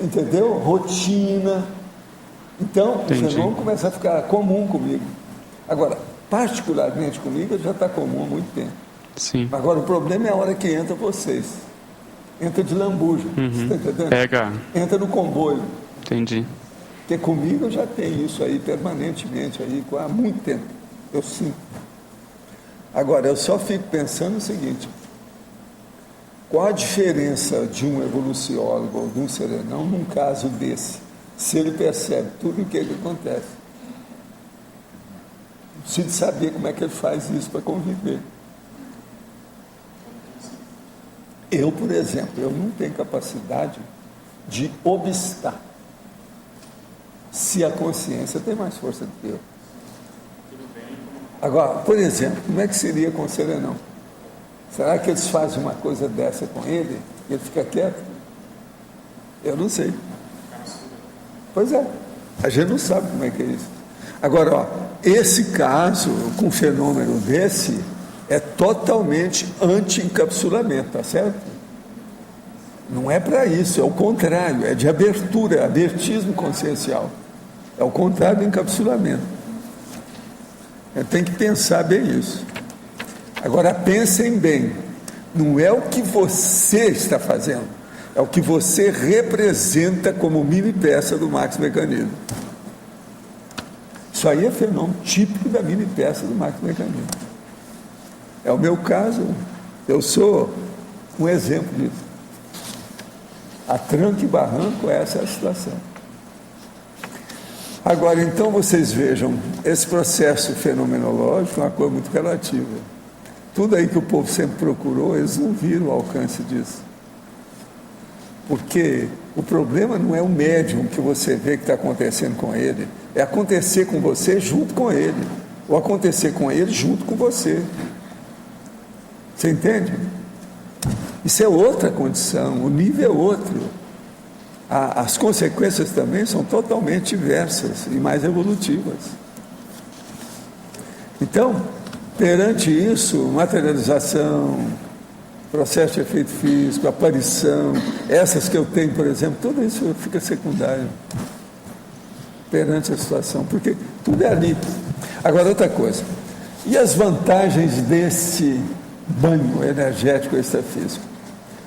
entendeu? Rotina. Então, Entendi. o fenômeno começa a ficar comum comigo. Agora, particularmente comigo, já está comum há muito tempo. Sim. Agora, o problema é a hora que entra vocês. Entra de lambuja, você está entendendo? Pega. Entra no comboio. Entendi. Porque comigo eu já tenho isso aí permanentemente, aí, há muito tempo. Eu sinto. Agora, eu só fico pensando o seguinte: qual a diferença de um evoluciólogo ou de um serenão num caso desse, se ele percebe tudo o que acontece? Preciso saber como é que ele faz isso para conviver. Eu, por exemplo, eu não tenho capacidade de obstar se a consciência tem mais força do que eu. Agora, por exemplo, como é que seria com o serenão? Será que eles fazem uma coisa dessa com ele e ele fica quieto? Eu não sei. Pois é, a gente não sabe como é que é isso. Agora, ó, esse caso, com um fenômeno desse, é totalmente anti-encapsulamento, tá certo? Não é para isso, é o contrário, é de abertura, abertismo consciencial. É o contrário do encapsulamento. Tem que pensar bem isso. Agora, pensem bem, não é o que você está fazendo, é o que você representa como mini peça do Max Mecanismo. Isso aí é fenômeno típico da mini peça do Max Mecanismo. É o meu caso, eu sou um exemplo disso. A tranco e barranco, essa é a situação. Agora, então, vocês vejam, esse processo fenomenológico é uma coisa muito relativa. Tudo aí que o povo sempre procurou, eles não viram o alcance disso. Porque o problema não é o médium que você vê que está acontecendo com ele, é acontecer com você junto com ele, ou acontecer com ele junto com você. Você entende? Isso é outra condição, o nível é outro. As consequências também são totalmente diversas e mais evolutivas. Então, perante isso, materialização, processo de efeito físico, aparição, essas que eu tenho, por exemplo, tudo isso fica secundário perante a situação, porque tudo é ali. Agora, outra coisa, e as vantagens desse banho energético extrafísico?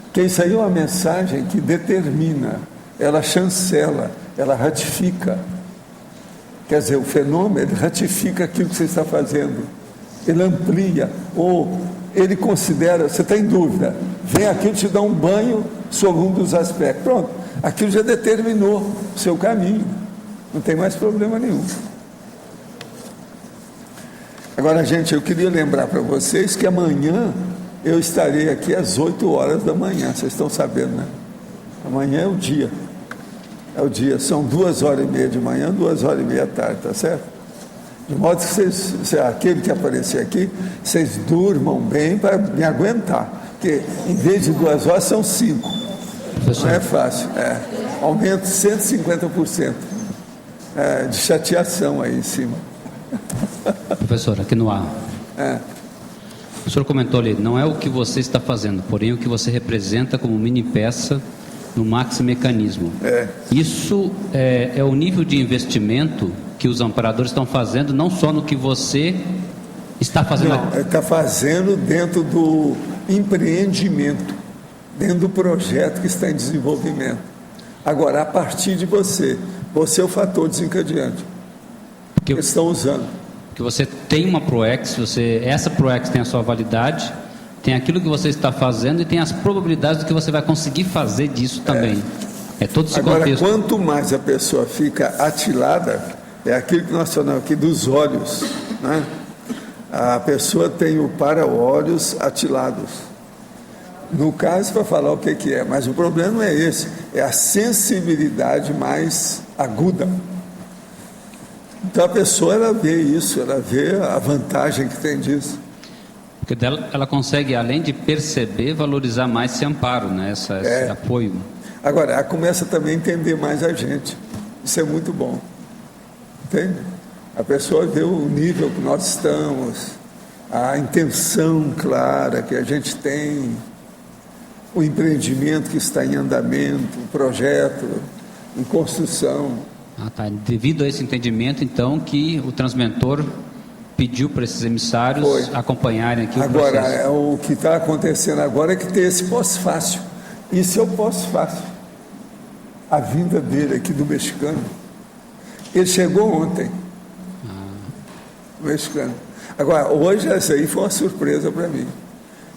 Porque isso aí é uma mensagem que determina, ela chancela, ela ratifica. Quer dizer, o fenômeno, ele ratifica aquilo que você está fazendo. Ele amplia, ou ele considera, você está em dúvida, vem aquilo te dá um banho sobre um dos aspectos. Pronto, aquilo já determinou o seu caminho. Não tem mais problema nenhum. Agora, gente, eu queria lembrar para vocês que amanhã eu estarei aqui às 8 horas da manhã. Vocês estão sabendo, né? Amanhã é o dia. É o dia. São 2h30 de manhã, 2h30 da tarde, tá certo? De modo que vocês, aquele que aparecer aqui, vocês durmam bem para me aguentar. Porque em vez de 2 horas, são 5. Não é fácil. Aumento 150% de chateação aí em cima. Professor, aqui no ar. O senhor comentou ali, não é o que você está fazendo, porém o que você representa como mini peça no Max Mecanismo. Isso é o nível de investimento que os amparadores estão fazendo, não só no que você está fazendo. Não, está fazendo dentro do empreendimento, dentro do projeto que está em desenvolvimento. Agora, a partir de você é o fator desencadeante que eles estão usando. Que você tem uma ProEx, essa ProEx tem a sua validade, tem aquilo que você está fazendo e tem as probabilidades do que você vai conseguir fazer disso também. É todo esse Agora, contexto. quanto mais a pessoa fica atilada, é aquilo que nós falamos aqui dos olhos, né? A pessoa tem o para-olhos atilados. no caso, para falar o que é, mas o problema não é esse, é a sensibilidade mais aguda. Então a pessoa, ela vê isso, ela vê a vantagem que tem disso. Porque dela, ela consegue, além de perceber, valorizar mais esse amparo, né? Esse apoio. Agora, ela começa também a entender mais a gente. Isso é muito bom. Entende? A pessoa vê o nível que nós estamos, a intenção clara que a gente tem, o empreendimento que está em andamento, o projeto em construção. Ah, tá. Devido a esse entendimento, então, que o transmentor pediu para esses emissários acompanharem aqui o processo. Agora, o que está acontecendo agora é que tem esse pós-fácil. Isso é o pós-fácil. A vinda dele aqui do mexicano. Ele chegou ontem. O mexicano. Agora, hoje essa aí foi uma surpresa para mim.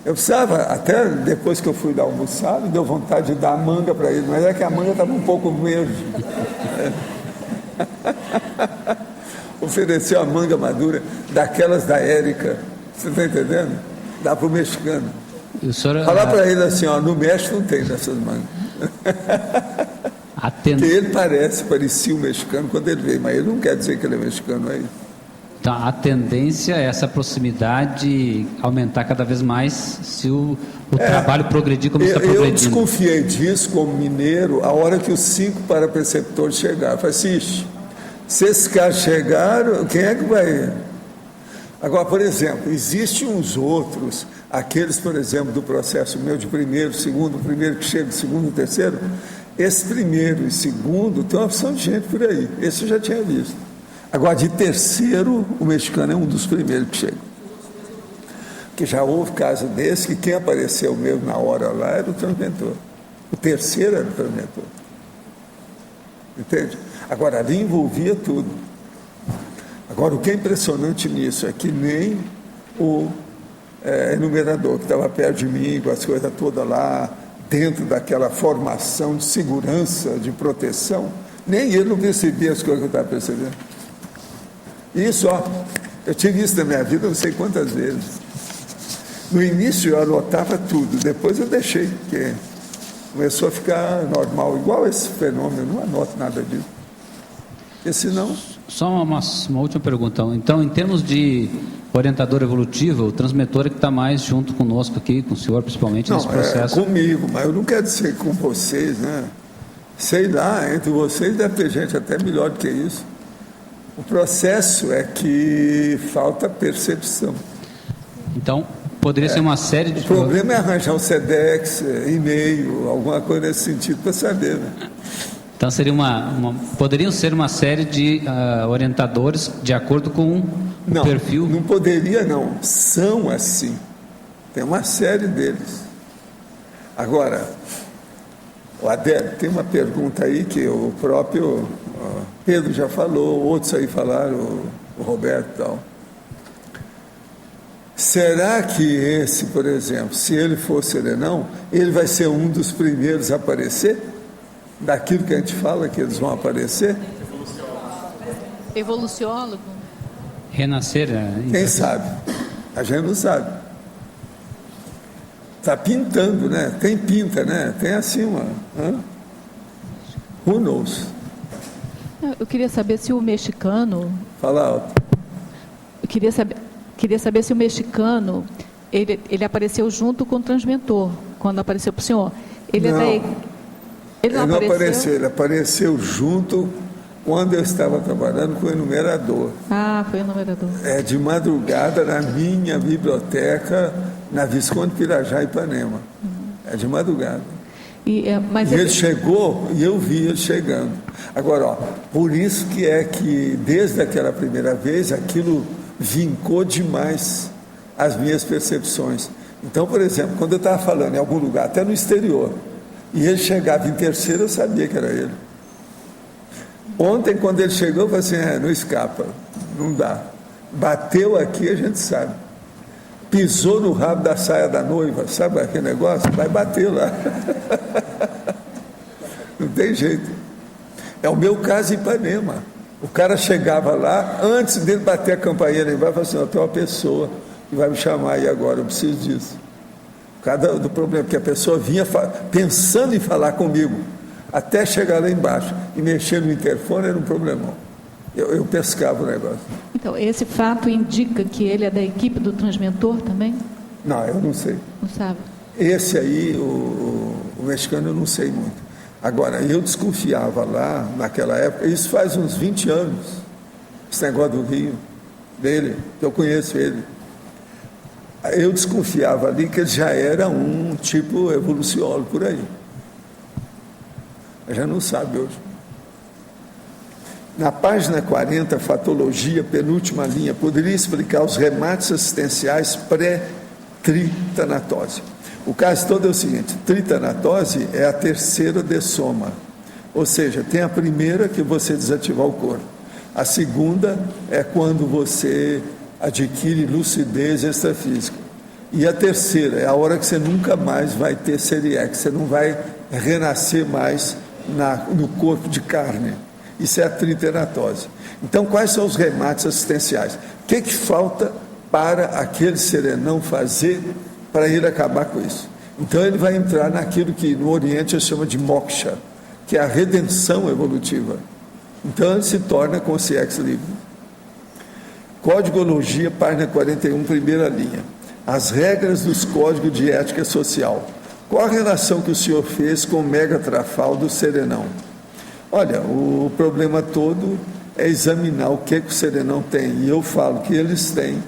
Eu precisava, até depois que eu fui dar almoçar, me deu vontade de dar a manga para ele, mas é que a manga estava um pouco verde. Ofereceu a manga madura, daquelas da Érica. Você está entendendo? Dá para o mexicano. Falar para ele assim, ó, no México não tem dessas mangas. Porque ele parecia um mexicano quando ele veio, mas ele não quer dizer que ele é mexicano aí. Então, a tendência é essa proximidade aumentar cada vez mais se o trabalho progredir como está progredindo. Eu desconfiei disso como mineiro a hora que os 5 parapreceptores chegaram. Eu falei assim, se esses caras chegaram, quem é que vai... Agora, por exemplo, existem uns outros, aqueles, por exemplo, do processo meu de primeiro, segundo, o primeiro que chega, o segundo, o terceiro. Esse primeiro e segundo tem uma opção de gente por aí. Esse eu já tinha visto. Agora, de terceiro, o mexicano é um dos primeiros que chega. Porque já houve caso desse, que quem apareceu mesmo na hora lá era o transmentor. O terceiro era o transmentor. Entende? Agora, ali envolvia tudo. Agora, o que é impressionante nisso é que nem o enumerador, que estava perto de mim, com as coisas todas lá, dentro daquela formação de segurança, de proteção, nem ele não percebia as coisas que eu estava percebendo. Isso, ó, eu tive isso na minha vida não sei quantas vezes. No início eu anotava tudo, depois eu deixei, porque começou a ficar normal, igual esse fenômeno, eu não anoto nada disso. Porque senão... Só uma última pergunta. Então, em termos de orientador evolutivo, o transmetor é que está mais junto conosco aqui, com o senhor principalmente, nesse processo? Comigo, mas eu não quero dizer com vocês, né? Sei lá, entre vocês deve ter gente até melhor do que isso. O processo é que falta percepção. Então, poderia ser uma série de... O problema é arranjar um SEDEX, e-mail, alguma coisa nesse sentido para saber, né? Então seria poderiam ser uma série de orientadores de acordo com o perfil? Não poderia não, são assim, tem uma série deles. Agora, o Adélio, tem uma pergunta aí que o próprio Pedro já falou, outros aí falaram, o Roberto e tal. Será que esse, por exemplo, se ele for serenão, ele vai ser um dos primeiros a aparecer? Daquilo que a gente fala que eles vão aparecer? Evoluciólogo? Renascer? Quem sabe? A gente não sabe. Está pintando, né? Tem pinta, né? Tem assim uma... Who knows? Eu queria saber se o mexicano... Fala alto. Eu queria saber se o mexicano, ele apareceu junto com o transmentor, quando apareceu para o senhor. Ele não apareceu, ele apareceu junto quando eu estava trabalhando com o enumerador. Ah, foi o enumerador. De madrugada na minha biblioteca, na Visconde Pirajá, Ipanema. De madrugada. Mas ele chegou e eu vi ele chegando. Agora, ó, por isso que é que desde aquela primeira vez aquilo vincou demais as minhas percepções. Então, por exemplo, quando eu estava falando em algum lugar, até no exterior, e ele chegava em terceiro, eu sabia que era ele. Ontem, quando ele chegou, eu falei assim, não escapa, não dá. Bateu aqui, a gente sabe. Pisou no rabo da saia da noiva, sabe aquele negócio? Vai bater lá. Não tem jeito. É o meu caso em Ipanema. O cara chegava lá, antes dele bater a campainha, ele vai falar assim, tem uma pessoa que vai me chamar aí agora, eu preciso disso. O causa do problema, porque a pessoa vinha pensando em falar comigo, até chegar lá embaixo e mexer no interfone era um problemão. Eu pescava o negócio. Então, esse fato indica que ele é da equipe do transmentor também? Não, eu não sei. Não sabe? Esse aí, o mexicano, eu não sei muito. Agora, eu desconfiava lá, naquela época, isso faz uns 20 anos, esse negócio do Rio, dele, que eu conheço ele. Eu desconfiava ali que ele já era um tipo evoluciólogo por aí. Já não sabe hoje. Na página 40, fatologia, penúltima linha, poderia explicar os remates assistenciais pré-tritanatose. O caso todo é o seguinte: tritanatose é a terceira dessoma, ou seja, tem a primeira que você desativar o corpo, a segunda é quando você adquire lucidez extrafísica, e a terceira é a hora que você nunca mais vai ter Seriex, você não vai renascer mais no corpo de carne. Isso é a tritanatose. Então, quais são os remates assistenciais? O que falta para aquele serenão fazer para ele acabar com isso? Então, ele vai entrar naquilo que no Oriente se chama de moksha, que é a redenção evolutiva. Então, ele se torna consciência livre. Códigologia, página 41, primeira linha. As regras dos códigos de ética social. Qual a relação que o senhor fez com o megatrafal do serenão? Olha, o problema todo é examinar o que o serenão tem. E eu falo que eles têm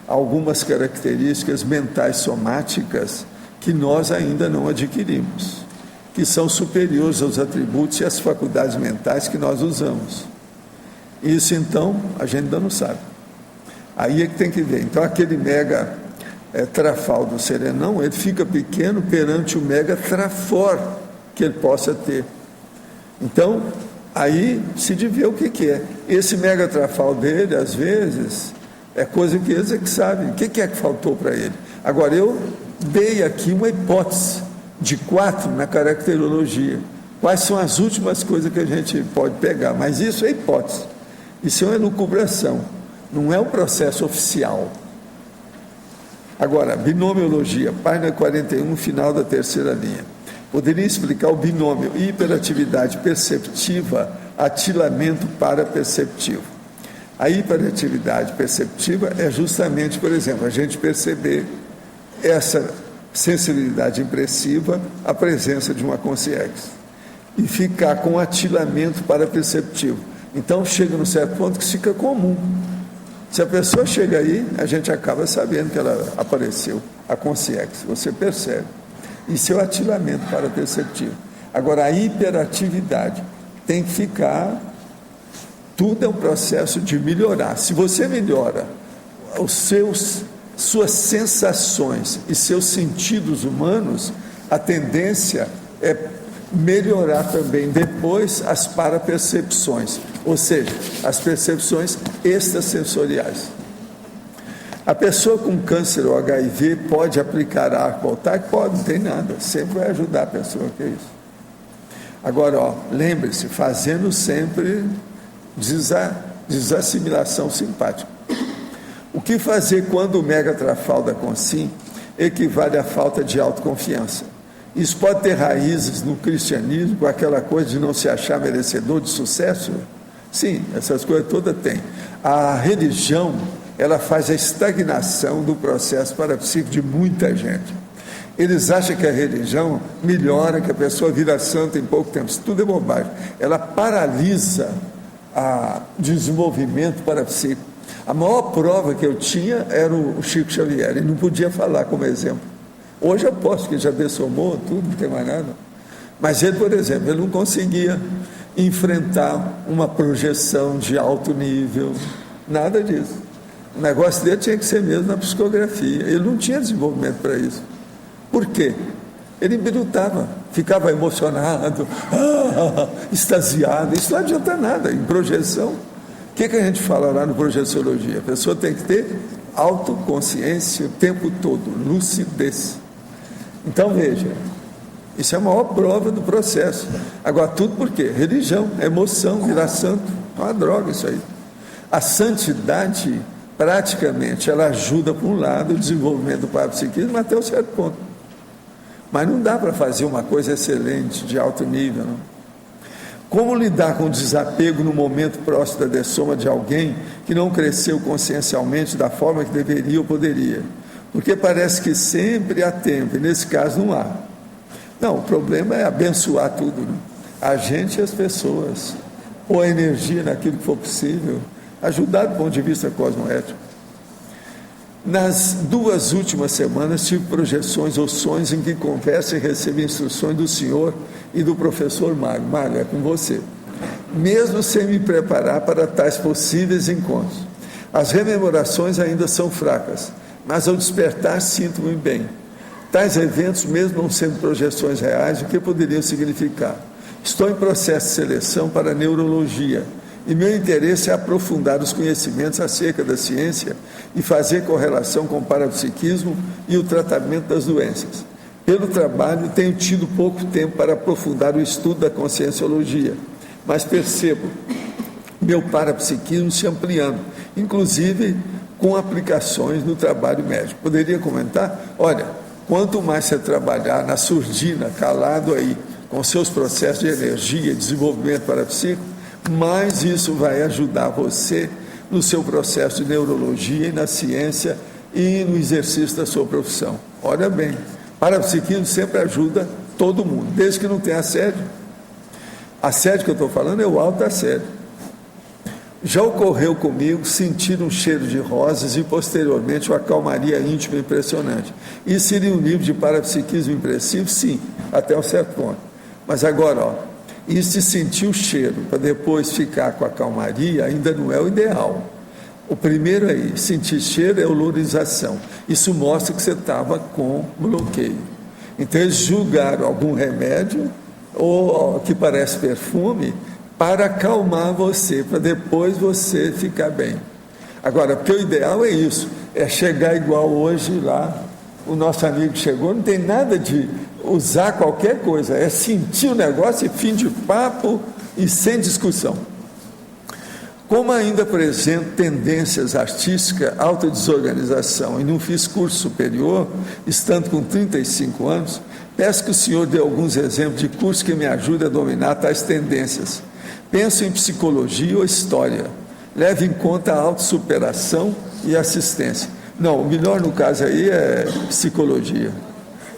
algumas características mentais somáticas que nós ainda não adquirimos, que são superiores aos atributos e às faculdades mentais que nós usamos. Isso, então, a gente ainda não sabe. Aí é que tem que ver. Então, aquele mega trafal do serenão, ele fica pequeno perante o mega trafor que ele possa ter. Então, aí se de ver o que é. Esse mega trafal dele, às vezes, é coisa que eles é que sabem. O que é que faltou para ele? Agora, eu dei aqui uma hipótese de 4 na caracterologia. Quais são as últimas coisas que a gente pode pegar? Mas isso é hipótese. Isso é uma elucubração. Não é um processo oficial. Agora, binomiologia, página 41, final da terceira linha. Poderia explicar o binômio hiperatividade perceptiva, atilamento paraperceptivo. A hiperatividade perceptiva é justamente, por exemplo, a gente perceber essa sensibilidade impressiva, a presença de uma consciência, e ficar com atilamento paraperceptivo. Então, chega num certo ponto que fica comum. Se a pessoa chega aí, a gente acaba sabendo que ela apareceu, a consciência, você percebe. Isso é o atilamento paraperceptivo. Agora, a hiperatividade tem que ficar, tudo é um processo de melhorar. Se você melhora suas sensações e seus sentidos humanos, a tendência é melhorar também depois as parapercepções, ou seja, as percepções extrasensoriais. A pessoa com câncer ou HIV pode aplicar arco voltaico? Pode, não tem nada, sempre vai ajudar a pessoa, que é isso. Agora, lembre-se, fazendo sempre desassimilação simpática. O que fazer quando o megatrafal da Consim equivale à falta de autoconfiança? Isso pode ter raízes no cristianismo, com aquela coisa de não se achar merecedor de sucesso? Sim, essas coisas todas tem. A religião, ela faz a estagnação do processo parapsíquico de muita gente. Eles acham que a religião melhora, que a pessoa vira santa em pouco tempo. Isso tudo é bobagem. Ela paralisa o desenvolvimento parapsíquico. A maior prova que eu tinha era o Chico Xavier, ele não podia falar como exemplo. Hoje eu posso, que já dessomou tudo, não tem mais nada. Mas ele, por exemplo, ele não conseguia enfrentar uma projeção de alto nível, nada disso. O negócio dele tinha que ser mesmo na psicografia. Ele não tinha desenvolvimento para isso. Por quê? Ele embirutava, ficava emocionado, extasiado. Isso não adianta nada. Em projeção, o que a gente fala lá no Projeciologia? A pessoa tem que ter autoconsciência o tempo todo, lucidez. Então, veja, isso é a maior prova do processo. Agora, tudo por quê? Religião, emoção, virar santo. É uma droga isso aí. A santidade, praticamente, ela ajuda, por um lado, o desenvolvimento do parapsiquismo até um certo ponto. mas não dá para fazer uma coisa excelente, de alto nível, não? Como lidar com o desapego no momento próximo da dessoma de alguém que não cresceu consciencialmente da forma que deveria ou poderia? Porque parece que sempre há tempo, e nesse caso não há. Não, o problema é abençoar tudo, né? A gente e as pessoas, ou a energia naquilo que for possível, ajudar do ponto de vista cosmoético. Nas 2 últimas semanas tive projeções ou sonhos em que converso e recebo instruções do senhor e do professor Mário. Mário, é com você. Mesmo sem me preparar para tais possíveis encontros. As rememorações ainda são fracas, mas ao despertar sinto-me bem. Tais eventos, mesmo não sendo projeções reais, o que poderiam significar? Estou em processo de seleção para a neurologia e meu interesse é aprofundar os conhecimentos acerca da ciência e fazer correlação com o parapsiquismo e o tratamento das doenças. Pelo trabalho, tenho tido pouco tempo para aprofundar o estudo da conscienciologia, mas percebo meu parapsiquismo se ampliando, inclusive com aplicações no trabalho médico. Poderia comentar? Olha, quanto mais você trabalhar na surdina, calado aí, com seus processos de energia, desenvolvimento parapsíquico, mais isso vai ajudar você no seu processo de neurologia e na ciência e no exercício da sua profissão. Olha bem, parapsiquismo sempre ajuda todo mundo, desde que não tenha assédio. Assédio que eu estou falando é o alto assédio. Já ocorreu comigo sentir um cheiro de rosas e posteriormente uma calmaria íntima impressionante. Isso seria um nível de parapsiquismo impressivo? Sim, até um certo ponto. Mas agora, ó, isso de sentir o cheiro para depois ficar com a calmaria ainda não é o ideal. O primeiro aí, sentir cheiro é olorização. Isso mostra que você estava com bloqueio. Então eles julgaram algum remédio ou que parece perfume para acalmar você, para depois você ficar bem. Agora, porque o ideal é isso, é chegar igual hoje lá, o nosso amigo chegou, não tem nada de usar qualquer coisa, é sentir o negócio e fim de papo e sem discussão. Como ainda apresento tendências artísticas, alta desorganização e não fiz curso superior, estando com 35 anos, peço que o senhor dê alguns exemplos de cursos que me ajudem a dominar tais tendências. Penso em psicologia ou história. Leve em conta a autossuperação e assistência. Não, o melhor no caso aí é psicologia.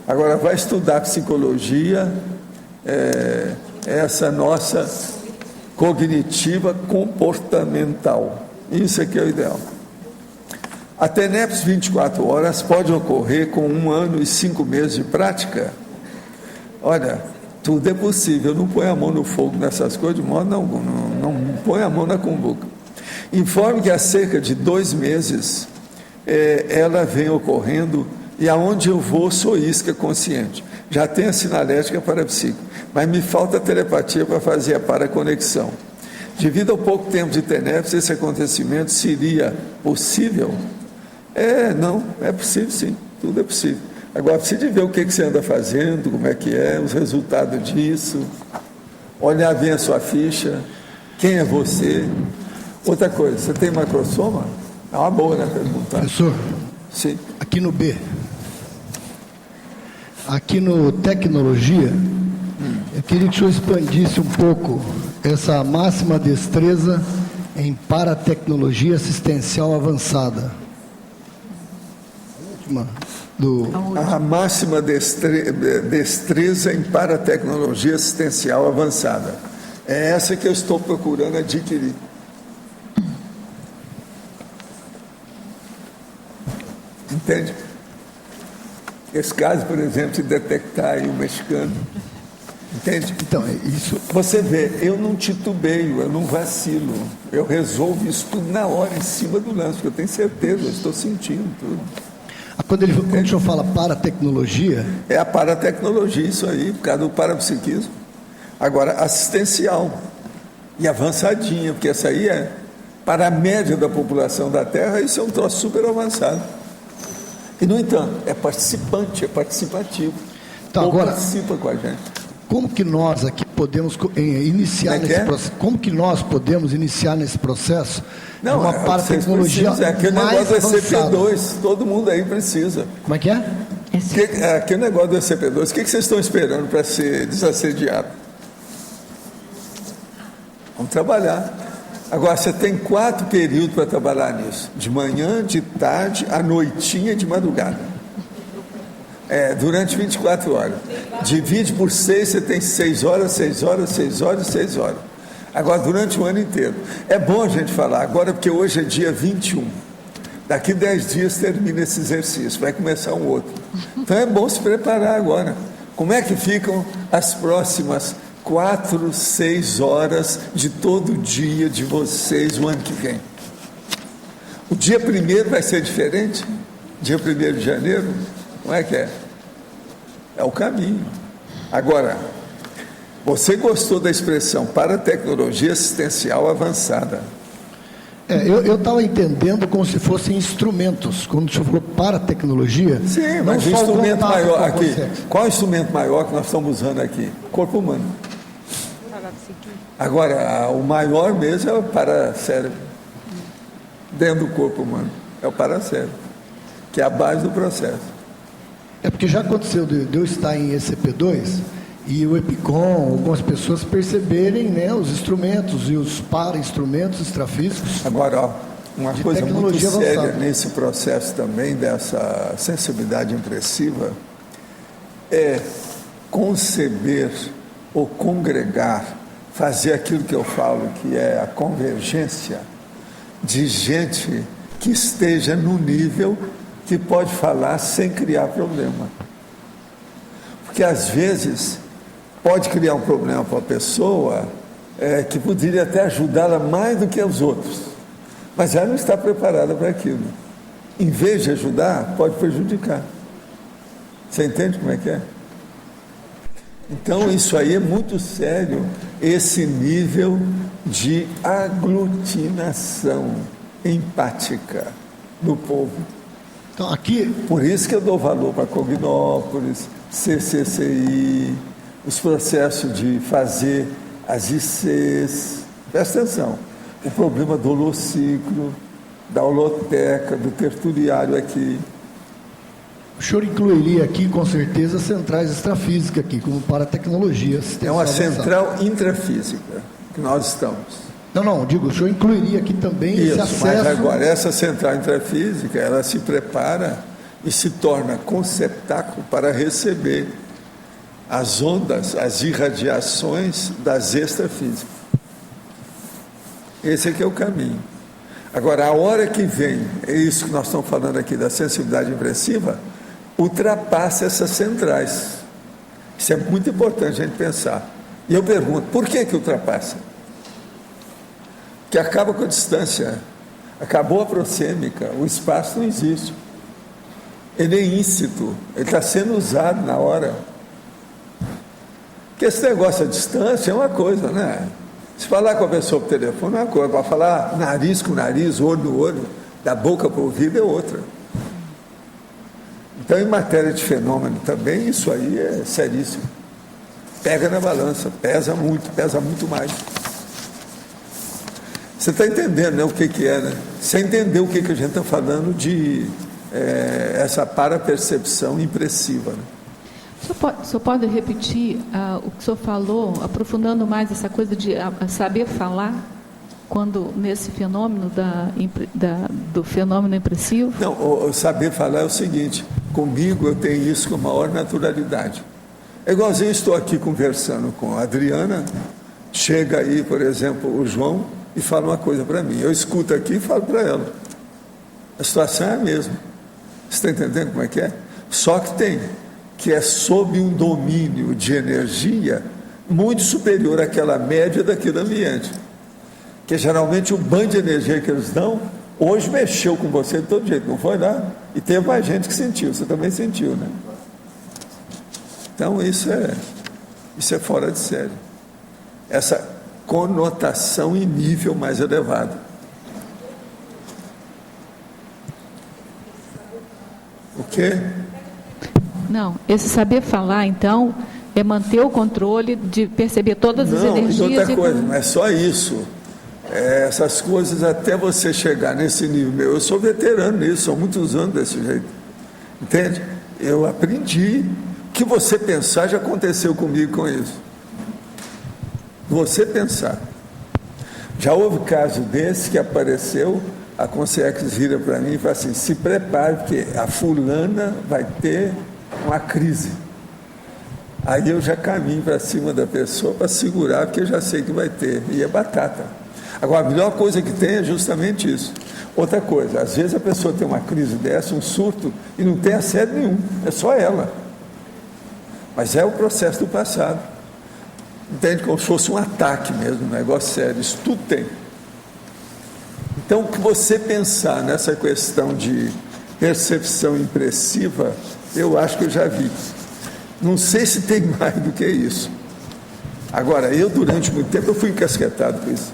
Agora, vai estudar psicologia, essa nossa cognitiva comportamental. Isso aqui é o ideal. A TENEPS 24 horas pode ocorrer com 1 ano e 5 meses de prática? Olha, tudo é possível. Não põe a mão no fogo nessas coisas, de modo algum. Não põe a mão na cumbuca. Informe que há cerca de 2 meses ela vem ocorrendo e aonde eu vou sou isca consciente. Já tenho a sinalética parapsíquica, mas me falta a telepatia para fazer a paraconexão. Devido ao pouco tempo de TENEPS, esse acontecimento seria possível? Não, é possível sim, tudo é possível. Agora, precisa de ver o que você anda fazendo, como é que é, os resultados disso, olhar bem a sua ficha, quem é você. Outra coisa, você tem macrosoma? É uma boa, né, perguntar. Professor, sim. Aqui no B, aqui no Tecnologia, eu queria que o senhor expandisse um pouco essa máxima destreza em paratecnologia assistencial avançada. A máxima destreza em paratecnologia assistencial avançada. É essa que eu estou procurando adquirir. Entende? Esse caso, por exemplo, de detectar aí o mexicano. Entende? Então, isso... Você vê, eu não titubeio, eu não vacilo. Eu resolvo isso tudo na hora, em cima do lance, porque eu tenho certeza, eu estou sentindo tudo. Quando o senhor fala paratecnologia... É a paratecnologia, isso aí, por causa do parapsiquismo. Agora, assistencial e avançadinha, porque essa aí é, para a média da população da Terra, isso é um troço super avançado. E, no entanto, é participante, é participativo. Então, agora, participa com a gente. Como que nós aqui podemos iniciar nesse processo? Como que nós podemos iniciar nesse processo? Não, uma paratecnologia aquele mais negócio avançada. é CP2, todo mundo aí precisa. Como é que é? Aquele negócio do ECP2, o que vocês estão esperando para ser desassediado? Vamos trabalhar. Agora, você tem 4 períodos para trabalhar nisso. De manhã, de tarde, à noitinha e de madrugada. Durante 24 horas. Divide por 6, você tem 6 horas, 6 horas, 6 horas, 6 horas. Agora, durante o ano inteiro. É bom a gente falar agora, porque hoje é dia 21. Daqui 10 dias termina esse exercício, vai começar um outro. Então é bom se preparar agora. Como é que ficam as próximas 4, 6 horas de todo dia de vocês o ano que vem? O dia 1º vai ser diferente? Dia 1º de janeiro? Como é que é? É o caminho. Agora, você gostou da expressão para tecnologia assistencial avançada? Eu estava entendendo como se fossem instrumentos, quando o senhor falou para tecnologia. Sim, mas o instrumento maior aqui, qual é o instrumento maior que nós estamos usando aqui? Corpo humano. Agora, o maior mesmo é o paracérebro. Dentro do corpo humano, é o paracérebro, que é a base do processo. É porque já aconteceu de eu estar em ECP2 e o EPICOM, algumas pessoas perceberem, né, os instrumentos e os para-instrumentos extrafísicos. Agora, uma coisa muito séria avançada nesse processo também, dessa sensibilidade impressiva, é conceber ou congregar, fazer aquilo que eu falo, que é a convergência de gente que esteja no nível que pode falar sem criar problema. Porque às vezes pode criar um problema para a pessoa que poderia até ajudá-la mais do que os outros, mas ela não está preparada para aquilo. Em vez de ajudar, pode prejudicar. Você entende como é que é? Então isso aí é muito sério, esse nível de aglutinação empática do povo. Então, aqui... Por isso que eu dou valor para Cognópolis, CCCI, os processos de fazer as ICs. Presta atenção, o problema do holociclo, da holoteca, do tertuliário aqui. O senhor incluiria aqui, com certeza, centrais extrafísicas aqui, como para tecnologia. É uma central intrafísica que nós estamos. Não, digo, o senhor incluiria aqui também esse acesso... Mas agora, essa central intrafísica, ela se prepara e se torna conceptáculo para receber as ondas, as irradiações das extrafísicas. Esse aqui é o caminho. Agora, a hora que vem, é isso que nós estamos falando aqui, da sensibilidade impressiva, ultrapassa essas centrais. Isso é muito importante a gente pensar. E eu pergunto, por que ultrapassa? Que acaba com a distância, acabou a proxêmica, o espaço não existe. Ele é íncito, ele está sendo usado na hora. Porque esse negócio à distância é uma coisa, né? Se falar com a pessoa por telefone é uma coisa, para falar nariz com nariz, olho no olho, da boca para o ouvido é outra. Então, em matéria de fenômeno também, isso aí é seríssimo. Pega na balança, pesa muito mais. Você está entendendo, né, o que é, né? Você entendeu o que a gente está falando de essa parapercepção impressiva, né? O senhor pode repetir o que o senhor falou, aprofundando mais essa coisa de saber falar, quando nesse fenômeno do fenômeno impressivo? Não, o saber falar é o seguinte, comigo eu tenho isso com maior naturalidade. É igualzinho, estou aqui conversando com a Adriana, chega aí, por exemplo, o João, e fala uma coisa para mim. Eu escuto aqui e falo para ela. A situação é a mesma. Você está entendendo como é que é? Só que é sob um domínio de energia muito superior àquela média daquele ambiente. Que geralmente o banho de energia que eles dão, hoje mexeu com você de todo jeito, não foi lá? E teve mais gente que sentiu, você também sentiu, né? Então isso é fora de série. Essa conotação em nível mais elevado. O quê? Não, esse saber falar, então, é manter o controle de perceber todas as energias. Não, e outra coisa, não é só isso. Essas coisas até você chegar nesse nível. Eu sou veterano nisso, sou muitos anos desse jeito. Entende? Eu aprendi. O que você pensar já aconteceu comigo com isso. Você pensar. Já houve caso desse que apareceu, a Consex vira para mim e fala assim, se prepare, porque a fulana vai ter uma crise. Aí eu já caminho para cima da pessoa para segurar, porque eu já sei que vai ter. E é batata. Agora, a melhor coisa que tem é justamente isso. Outra coisa, às vezes a pessoa tem uma crise dessa, um surto, e não tem assédio nenhum, é só ela. Mas é o processo do passado. Entende? Como se fosse um ataque mesmo, um negócio sério. Isso tudo tem. Então, o que você pensar nessa questão de percepção impressiva, eu acho que eu já vi. Não sei se tem mais do que isso. Agora, eu durante muito tempo eu fui encasquetado com isso.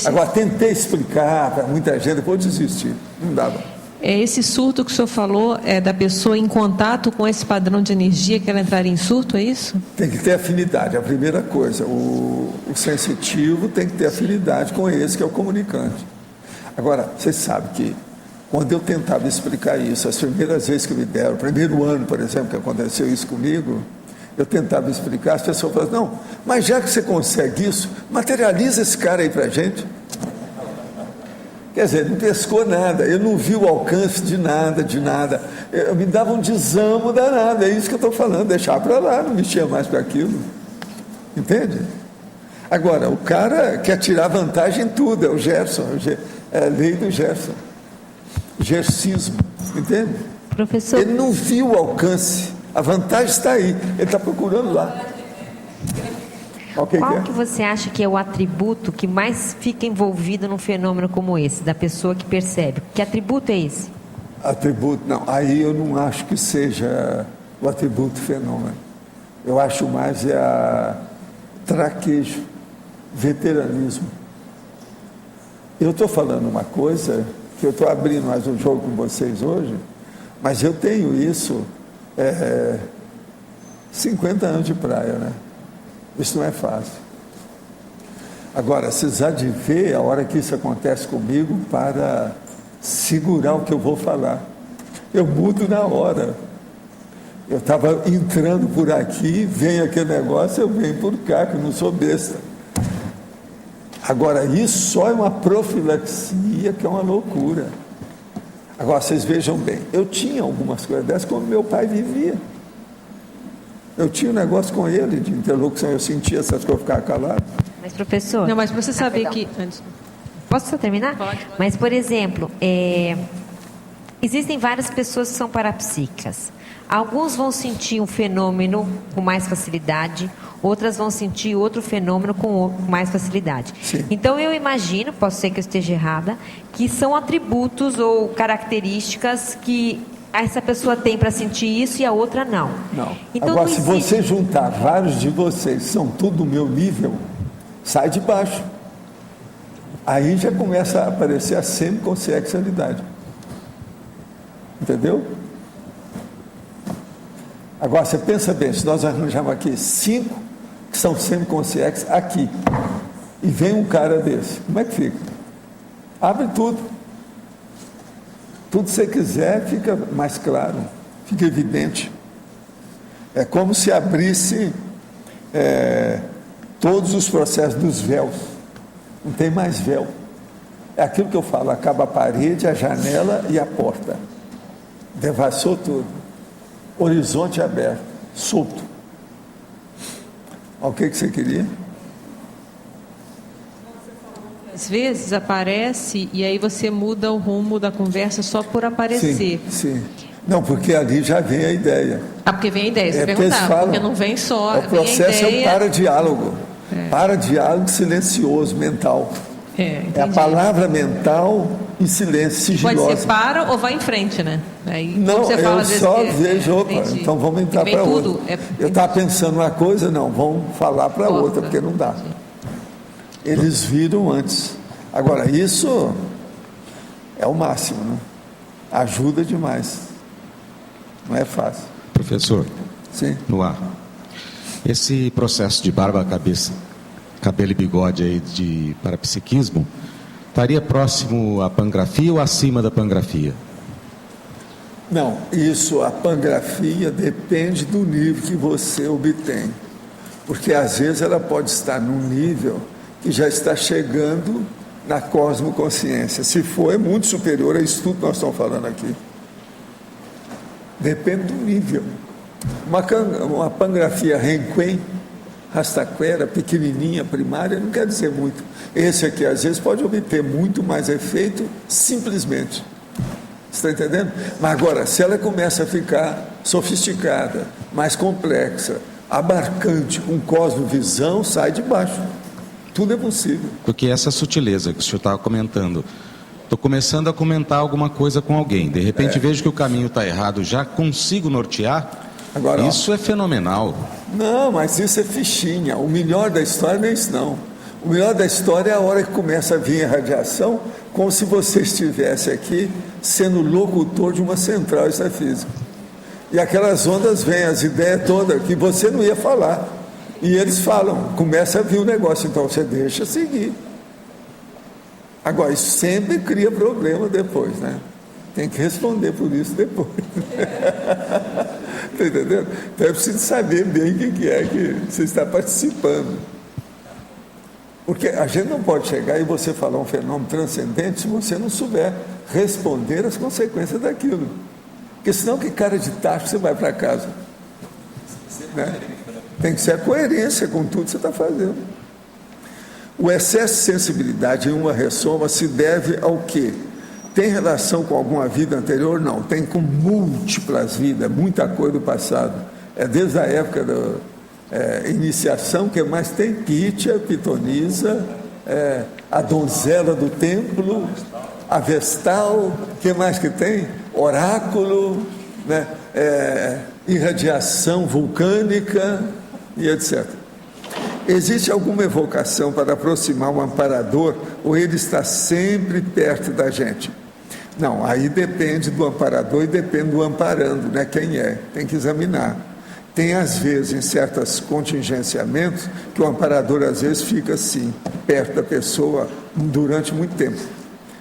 Agora, tentei explicar para muita gente, depois desisti. Não dava. Esse surto que o senhor falou é da pessoa em contato com esse padrão de energia que ela entraria em surto, é isso? Tem que ter afinidade, a primeira coisa. O sensitivo tem que ter afinidade com esse que é o comunicante. Agora, vocês sabem que quando eu tentava explicar isso, as primeiras vezes que me deram, o primeiro ano, por exemplo, que aconteceu isso comigo, eu tentava explicar, as pessoas falavam, não, mas já que você consegue isso, materializa esse cara aí para a gente. Quer dizer, não pescou nada, eu não vi o alcance de nada, eu me dava um desamo danado, é isso que eu estou falando, deixar para lá, não mexia mais para aquilo. Entende? Agora, o cara quer tirar vantagem em tudo, é o Gerson, é a lei do Gerson. Gercismo, entende? Professor... Ele não viu o alcance, a vantagem está aí, ele está procurando lá. Qual que você acha que é o atributo que mais fica envolvido num fenômeno como esse, da pessoa que percebe? Que atributo é esse? Atributo, não, aí eu não acho que seja o atributo fenômeno. Eu acho mais traquejo, veteranismo. Eu estou falando uma coisa, que eu estou abrindo mais um jogo com vocês hoje, mas eu tenho isso 50 anos de praia, né? Isso não é fácil. Agora, vocês há de ver a hora que isso acontece comigo para segurar o que eu vou falar. Eu mudo na hora. Eu estava entrando por aqui, vem aquele negócio, eu venho por cá, que eu não sou besta. Agora, isso só é uma profilaxia, que é uma loucura. Agora, vocês vejam bem, eu tinha algumas coisas dessas quando meu pai vivia. Eu tinha um negócio com ele de interlocução, eu sentia essas coisas, eu ficava calado. Mas, professor... Não, mas para você saber que... Posso só terminar? Pode. Mas, por exemplo, existem várias pessoas que são parapsíquicas. Alguns vão sentir um fenômeno com mais facilidade, outras vão sentir outro fenômeno com mais facilidade. Sim. Então, eu imagino, posso ser que eu esteja errada, que são atributos ou características que essa pessoa tem para sentir isso e a outra não. Não. Então, agora, não se você juntar vários de vocês, são tudo do meu nível, sai de baixo. Aí já começa a aparecer a semiconsciencialidade. Entendeu? Agora, você pensa bem, se nós arranjamos aqui 5 que são semiconscientes aqui, e vem um cara desse, como é que fica? Abre tudo. Tudo que você quiser fica mais claro, fica evidente. É como se abrisse todos os processos dos véus. Não tem mais véu. É aquilo que eu falo, acaba a parede, a janela e a porta. Devassou tudo. Horizonte aberto, solto. O que você queria? Às vezes aparece e aí você muda o rumo da conversa só por aparecer. Sim. Não, porque ali já vem a ideia. Porque vem a ideia, você perguntar, porque não vem só. O processo é um para-diálogo. Para-diálogo silencioso, mental. É a palavra mental em silêncio, sigilosa. Pode ser para ou vai em frente, né? Aí, não, você fala, eu só vejo, então vamos entrar para outra. Eu estava pensando uma coisa, não, vamos falar para outra, porque não dá. Eles viram antes. Agora, isso é o máximo, né? Ajuda demais. Não é fácil. Professor, sim. No ar. Esse processo de barba, cabeça, cabelo e bigode aí de parapsiquismo estaria próximo à pangrafia ou acima da pangrafia? Não, isso, a pangrafia depende do nível que você obtém. Porque às vezes ela pode estar num nível que já está chegando na cosmoconsciência. Se for, é muito superior a isso tudo que nós estamos falando aqui. Depende do nível. Uma pangrafia Renquen, Rastaquera, pequenininha, primária, não quer dizer muito. Esse aqui, às vezes, pode obter muito mais efeito simplesmente. Você está entendendo? Mas agora, se ela começa a ficar sofisticada, mais complexa, abarcante, com cosmovisão, sai de baixo. Tudo é possível. Porque essa sutileza que o senhor estava comentando, estou começando a comentar alguma coisa com alguém, de repente vejo que o caminho está errado, já consigo nortear? Agora, isso é fenomenal. Não, mas isso é fichinha. O melhor da história não é isso, não. O melhor da história é a hora que começa a vir a radiação, como se você estivesse aqui sendo locutor de uma central extrafísica. E aquelas ondas vêm, as ideias todas, que você não ia falar. E eles falam, começa a vir o negócio, então você deixa seguir. Agora, isso sempre cria problema depois, né? Tem que responder por isso depois. Está entendendo? Então é preciso saber bem o que é que você está participando. Porque a gente não pode chegar e você falar um fenômeno transcendente se você não souber responder as consequências daquilo. Porque senão que cara de tacho você vai para casa. Né? Tem que ser a coerência com tudo que você está fazendo. O excesso de sensibilidade em uma ressoma se deve ao quê? Tem relação com alguma vida anterior? Não. Tem com múltiplas vidas, muita coisa do passado. É desde a época da iniciação, que mais tem? Pitya, Pitonisa, a donzela do templo, a Vestal, que mais que tem? Oráculo, né? Irradiação vulcânica e etc. Existe alguma evocação para aproximar o amparador ou ele está sempre perto da gente? Não, aí depende do amparador e depende do amparando, né? Quem é? Tem que examinar. Tem às vezes, em certos contingenciamentos, que o amparador às vezes fica assim, perto da pessoa durante muito tempo.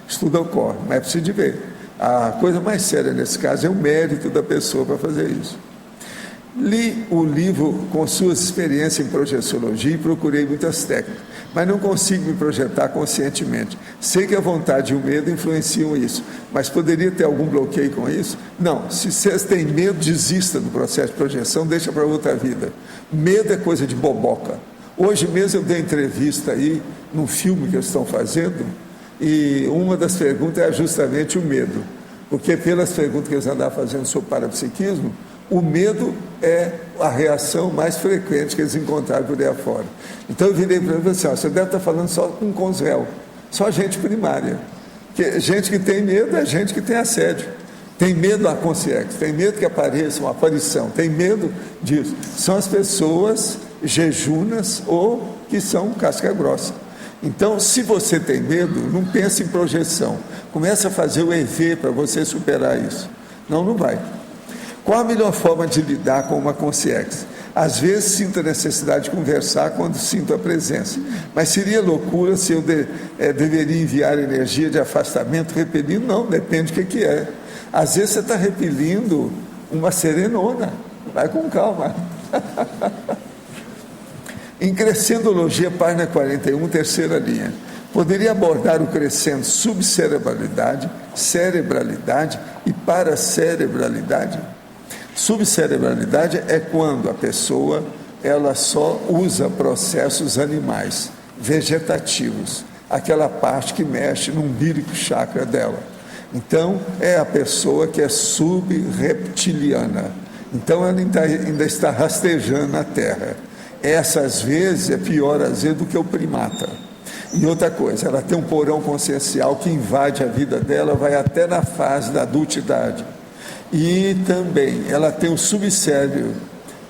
Isso tudo ocorre, mas é preciso de ver. A coisa mais séria nesse caso é o mérito da pessoa para fazer isso. Li o livro com suas experiências em projeciologia e procurei muitas técnicas, mas não consigo me projetar conscientemente. Sei que a vontade e o medo influenciam isso, mas poderia ter algum bloqueio com isso? Não, se vocês têm medo, desista do processo de projeção, deixa para outra vida. Medo é coisa de boboca. Hoje mesmo eu dei entrevista aí, num filme que eles estão fazendo, e uma das perguntas é justamente o medo, porque pelas perguntas que eles andaram fazendo sobre parapsiquismo, o medo é a reação mais frequente que eles encontraram por aí afora. Então eu virei para ele e falei assim, você deve estar falando só com os réus, só gente primária. Porque gente que tem medo é gente que tem assédio. Tem medo da consciência, tem medo que apareça uma aparição, tem medo disso. São as pessoas jejunas ou que são casca grossa. Então, se você tem medo, não pense em projeção. Começa a fazer o EV para você superar isso. Não vai. Qual a melhor forma de lidar com uma consciência? Às vezes sinto a necessidade de conversar quando sinto a presença, mas seria loucura se eu deveria enviar energia de afastamento, repelindo? Não, depende do que é. Às vezes você está repelindo uma serenona, vai com calma. Em Crescendologia, página 41, terceira linha, poderia abordar o crescendo subcerebralidade, cerebralidade e paracerebralidade? Subcerebralidade é quando a pessoa ela só usa processos animais, vegetativos, aquela parte que mexe no umbilico chakra dela. Então, é a pessoa que é subreptiliana. Então, ela ainda está rastejando na Terra. Essa, às vezes, é pior, às vezes, do que o primata. E outra coisa, ela tem um porão consciencial que invade a vida dela, vai até na fase da adultidade. E também ela tem um subcérebro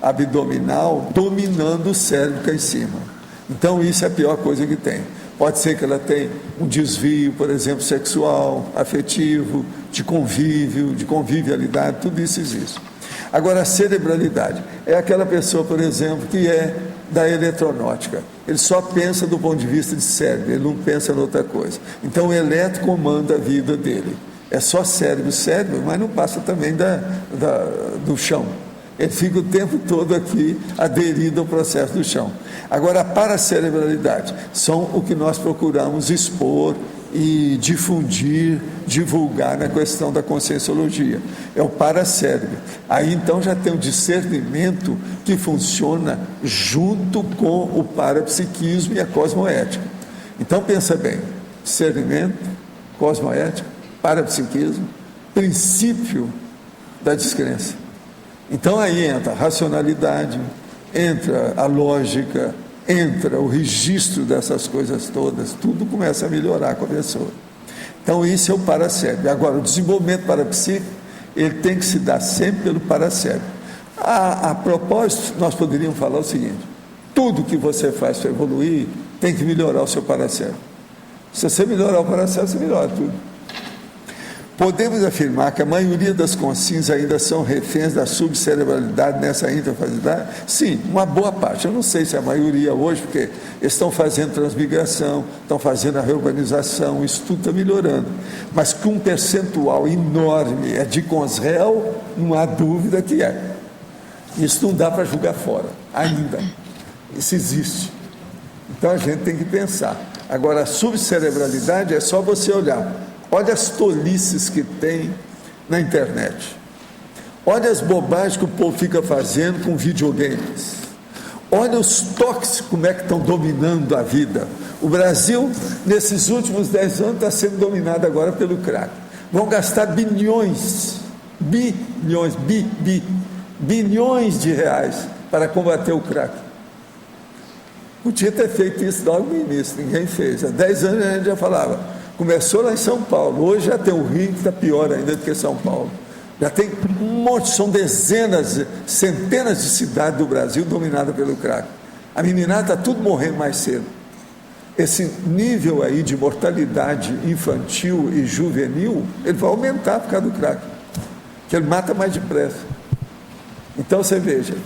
abdominal dominando o cérebro cá em cima. Então isso é a pior coisa que tem. Pode ser que ela tenha um desvio, por exemplo, sexual, afetivo, de convívio, de convivialidade, tudo isso existe. Agora a cerebralidade é aquela pessoa, por exemplo, que é da eletronáutica. Ele só pensa do ponto de vista de cérebro, ele não pensa em outra coisa. Então o eletro comanda a vida dele. É só cérebro, mas não passa também do chão. Ele fica o tempo todo aqui aderido ao processo do chão. Agora, a paracerebralidade são o que nós procuramos expor e difundir, divulgar na questão da conscienciologia. É o paracérebro. Aí então já tem um discernimento que funciona junto com o parapsiquismo e a cosmoética. Então pensa bem, discernimento, cosmoética, parapsiquismo, princípio da descrença. Então aí entra a racionalidade, entra a lógica, entra o registro dessas coisas todas, tudo começa a melhorar com a pessoa. Então isso é o paracérebro. Agora, o desenvolvimento parapsíquico, ele tem que se dar sempre pelo paracérebro. A propósito, nós poderíamos falar o seguinte: tudo que você faz para evoluir tem que melhorar o seu paracérebro. Se você melhorar o paracérebro, você melhora tudo. Podemos afirmar que a maioria das consciências ainda são reféns da subcerebralidade nessa intrafasidade? Sim, uma boa parte. Eu não sei se é a maioria hoje, porque eles estão fazendo transmigração, estão fazendo a reurbanização, isso tudo está melhorando. Mas que um percentual enorme é de consréu, não há dúvida que é. Isso não dá para jogar fora, ainda. Isso existe. Então a gente tem que pensar. Agora, a subcerebralidade é só você olhar. Olha as tolices que tem na internet. Olha as bobagens que o povo fica fazendo com videogames. Olha os toques, como é que estão dominando a vida. O Brasil, nesses últimos 10 anos, está sendo dominado agora pelo crack. Vão gastar bilhões de reais para combater o crack. Podia ter feito isso logo no início, ninguém fez. Há 10 anos a gente já falava. Começou lá em São Paulo, hoje já tem o Rio que está pior ainda do que São Paulo. Já tem um monte, são dezenas, centenas de cidades do Brasil dominadas pelo crack. A meninada está tudo morrendo mais cedo. Esse nível aí de mortalidade infantil e juvenil, ele vai aumentar por causa do crack, que ele mata mais depressa. Então você veja,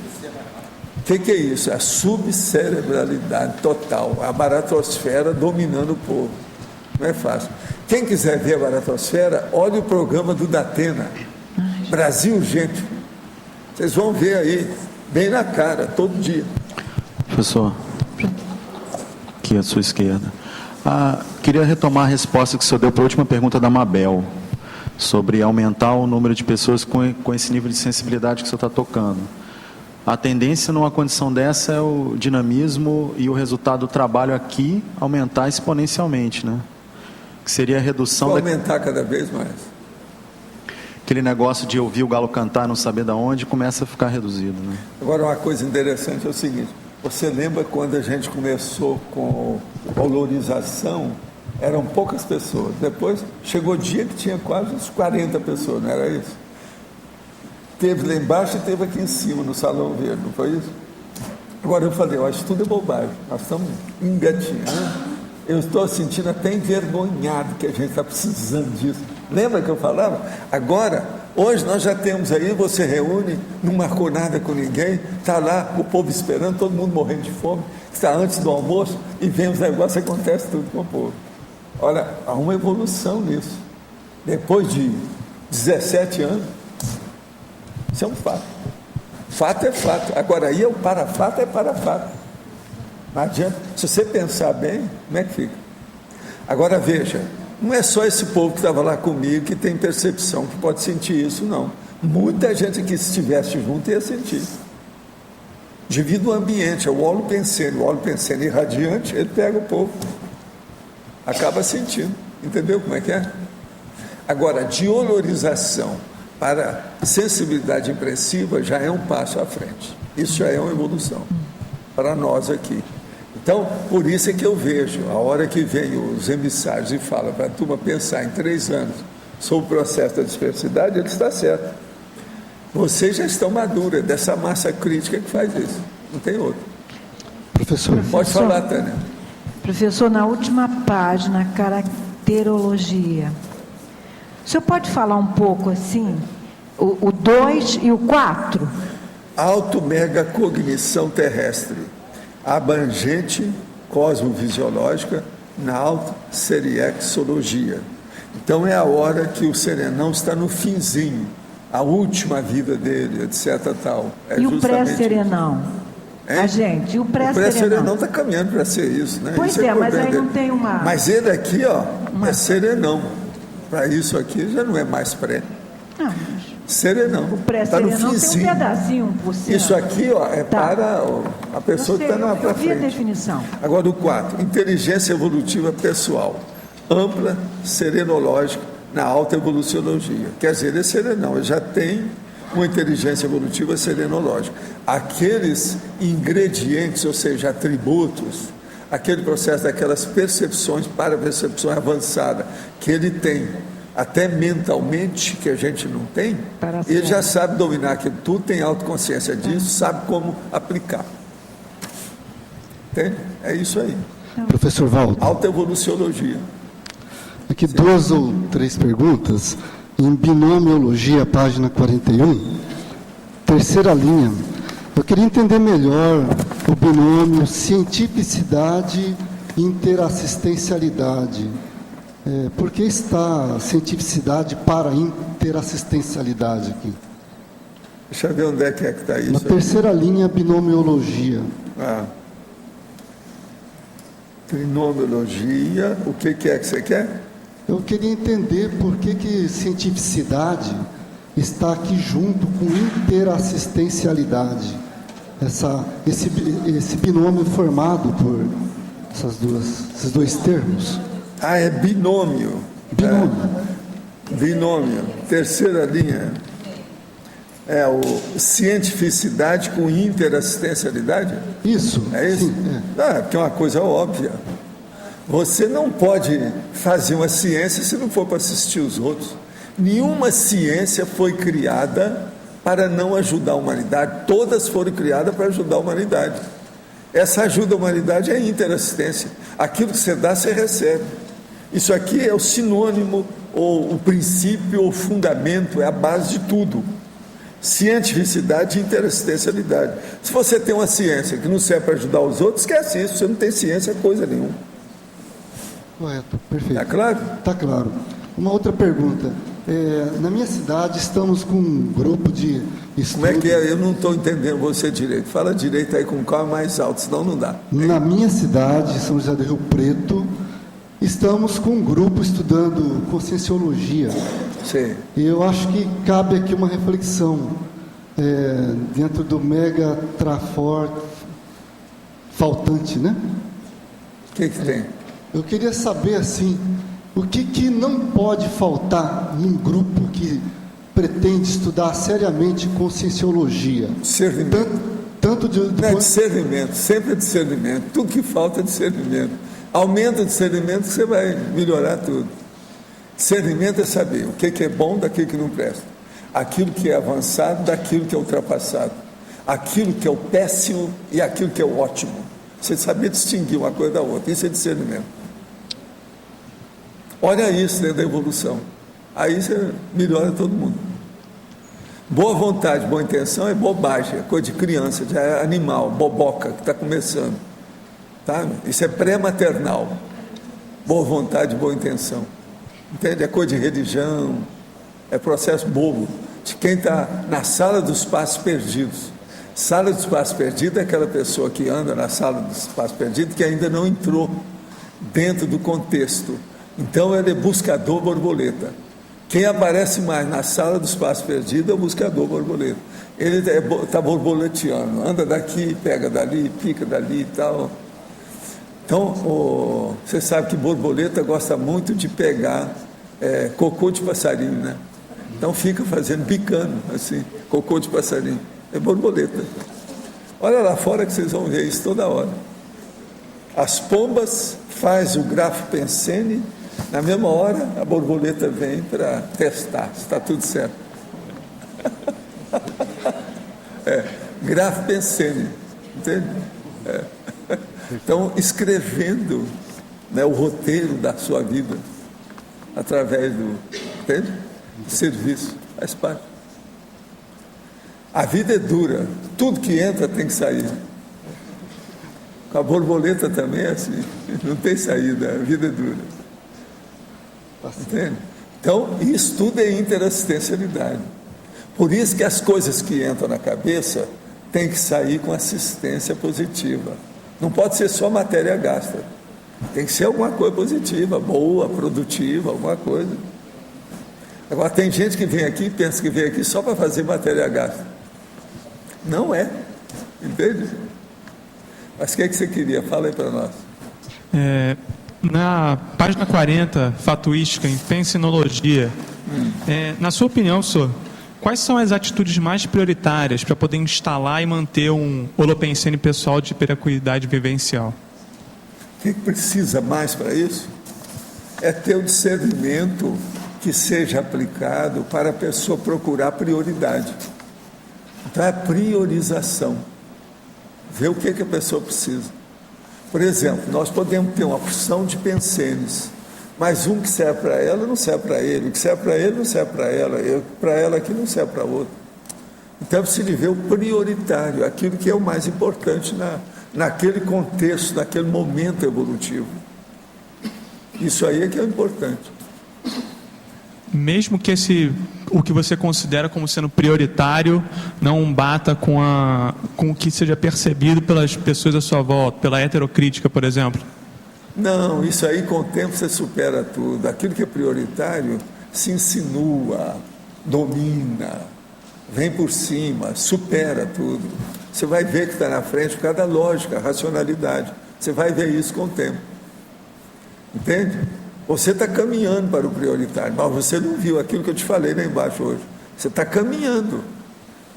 o que é isso? É a subcerebralidade total, a baratosfera dominando o povo. Não é fácil. Quem quiser ver a baratosfera, olhe o programa do Datena, Brasil Gente. Vocês vão ver aí, bem na cara, todo dia. Professor, aqui à sua esquerda. Queria retomar a resposta que o senhor deu para a última pergunta da Mabel, sobre aumentar o número de pessoas com esse nível de sensibilidade que o senhor está tocando. A tendência numa condição dessa é o dinamismo e o resultado do trabalho aqui aumentar exponencialmente, né? Que seria a redução... aumentar cada vez mais. Aquele negócio de ouvir o galo cantar e não saber de onde começa a ficar reduzido, né? Agora, uma coisa interessante é o seguinte: você lembra quando a gente começou com valorização, eram poucas pessoas. Depois chegou o dia que tinha quase uns 40 pessoas, não era isso? Teve lá embaixo e teve aqui em cima, no Salão Verde, não foi isso? Agora eu falei, isso tudo é bobagem, nós estamos engatinhando. Eu estou sentindo até envergonhado que a gente está precisando disso. Lembra que eu falava? Agora, hoje nós já temos aí, você reúne, não marcou nada com ninguém, está lá o povo esperando, todo mundo morrendo de fome, está antes do almoço e vem os negócios, acontece tudo com o povo. Olha, há uma evolução nisso. Depois de 17 anos, isso é um fato. Fato é fato. Agora aí é o parafato, é parafato. Não adianta. Se você pensar bem, como é que fica? Agora veja, não é só esse povo que estava lá comigo que tem percepção, que pode sentir isso, não. Muita gente que se estivesse junto ia sentir. Devido ao ambiente, o óleo pensene irradiante, ele pega o povo. Acaba sentindo. Entendeu como é que é? Agora, de olorização para sensibilidade impressiva já é um passo à frente. Isso já é uma evolução para nós aqui. Então, por isso é que eu vejo, a hora que vem os emissários e falam para a turma pensar em 3 anos sobre o processo da dispersidade, ele está certo. Vocês já estão maduros, dessa massa crítica que faz isso, não tem outro. Professor. Pode falar, Tânia. Professor, na última página, caracterologia, o senhor pode falar um pouco assim, o 2 e o 4? Auto-mega-cognição terrestre, abrangente, cosmovisiológica, na auto-seriexologia. Então é a hora que o serenão está no finzinho, a última vida dele, etc. Tal. E o pré-serenão? E o pré-serenão está caminhando para ser isso, né? Pois isso mas aí não tem uma... Mas ele aqui, é serenão. Para isso aqui já não é mais pré. Serenão. O pré-serenão tem um pedacinho, 1%. Isso aqui, é para a pessoa que está na para frente. Eu vi a definição. Agora, o 4, inteligência evolutiva pessoal, ampla, serenológica, na alta evoluciologia. Quer dizer, ele é serenão, ele já tem uma inteligência evolutiva serenológica. Aqueles ingredientes, ou seja, atributos, aquele processo daquelas percepções para percepção avançada que ele tem, até mentalmente, que a gente não tem, ele já sabe dominar aquilo tudo, tem autoconsciência disso, sabe como aplicar. Entende? É isso aí. Professor Valdo. Autoevoluciologia. Aqui 2 ou 3 perguntas. Em binomiologia, página 41, terceira linha. Eu queria entender melhor o binômio cientificidade e interassistencialidade. Por que está cientificidade para interassistencialidade aqui? Deixa eu ver onde é que está isso. Na terceira linha, binomiologia. Binomiologia, o que é que você quer? Eu queria entender por que cientificidade está aqui junto com interassistencialidade. Esse binômio formado por esses dois termos. É binômio. Binômio. Terceira linha. É o cientificidade com interassistencialidade? Isso. É isso? Sim, porque é uma coisa óbvia. Você não pode fazer uma ciência se não for para assistir os outros. Nenhuma ciência foi criada para não ajudar a humanidade. Todas foram criadas para ajudar a humanidade. Essa ajuda à humanidade é interassistência. Aquilo que você dá, você recebe. Isso aqui é o sinônimo, ou o princípio, ou o fundamento, é a base de tudo. Cientificidade e interassistencialidade. Se você tem uma ciência que não serve para ajudar os outros, esquece isso. Você não tem ciência, coisa nenhuma. Correto, perfeito. Está claro? Está claro. Uma outra pergunta. Na minha cidade estamos com um grupo de estudos... Como é que é? Eu não estou entendendo você direito. Fala direito aí com calma mais alto, senão não dá. Na minha cidade, São José do Rio Preto, estamos com um grupo estudando conscienciologia. Sim. E eu acho que cabe aqui uma reflexão dentro do mega trafor faltante, né? O que tem? Eu queria saber, assim, o que não pode faltar num grupo que pretende estudar seriamente conscienciologia? Discernimento. Não é discernimento, sempre é discernimento. Tudo que falta é discernimento. Aumenta o discernimento que você vai melhorar tudo. Discernimento é saber o que é bom daquilo que não presta. Aquilo que é avançado daquilo que é ultrapassado. Aquilo que é o péssimo e aquilo que é o ótimo. Você saber distinguir uma coisa da outra. Isso é discernimento. Olha isso dentro da evolução. Aí você melhora todo mundo. Boa vontade, boa intenção é bobagem, é coisa de criança, de animal, boboca, que está começando. Tá? Isso é pré-maternal. Boa vontade, boa intenção. Entende? É coisa de religião, é processo bobo, de quem está na sala dos passos perdidos. Sala dos passos perdidos é aquela pessoa que anda na sala dos passos perdidos que ainda não entrou dentro do contexto. Então ele é buscador borboleta. Quem aparece mais na sala dos passos perdidos é o buscador borboleta. Ele está borboleteando, anda daqui, pega dali, pica dali e tal. Então, você sabe que borboleta gosta muito de pegar cocô de passarinho, né? Então fica fazendo, picando, assim, cocô de passarinho. É borboleta. Olha lá fora que vocês vão ver isso toda hora. As pombas faz o grafo pensene, na mesma hora a borboleta vem para testar se está tudo certo. Grafo pensene, entende? Então, escrevendo, né, o roteiro da sua vida através do, entende? Serviço, faz parte. A vida é dura, tudo que entra tem que sair. Com a borboleta também é assim, não tem saída, a vida é dura. Entende? Então, isso tudo é interassistencialidade. Por isso que as coisas que entram na cabeça têm que sair com assistência positiva. Não pode ser só matéria gasta. Tem que ser alguma coisa positiva, boa, produtiva, alguma coisa. Agora, tem gente que vem aqui e pensa que vem aqui só para fazer matéria gasta. Não é. Entende? Mas o que você queria? Fala aí para nós. Na página 40, Fatuística, em Pensinologia, na sua opinião, senhor, quais são as atitudes mais prioritárias para poder instalar e manter um holopensene pessoal de hiperacuidade vivencial? O que precisa mais para isso? É ter o discernimento que seja aplicado para a pessoa procurar prioridade. Então, é a priorização. Ver o que a pessoa precisa. Por exemplo, nós podemos ter uma porção de pensenes, mas um que serve para ela não serve para ele, o que serve para ele não serve para ela aqui não serve para outro. Então, se ver o prioritário, aquilo que é o mais importante naquele contexto, naquele momento evolutivo. Isso aí é que é importante. Mesmo que o que você considera como sendo prioritário não bata com o que seja percebido pelas pessoas à sua volta, pela heterocrítica, por exemplo? Não, isso aí com o tempo você supera tudo. Aquilo que é prioritário se insinua, domina, vem por cima, supera tudo. Você vai ver que está na frente por causa da lógica, racionalidade. Você vai ver isso com o tempo. Entende? Você está caminhando para o prioritário, mas você não viu aquilo que eu te falei lá embaixo hoje. Você está caminhando.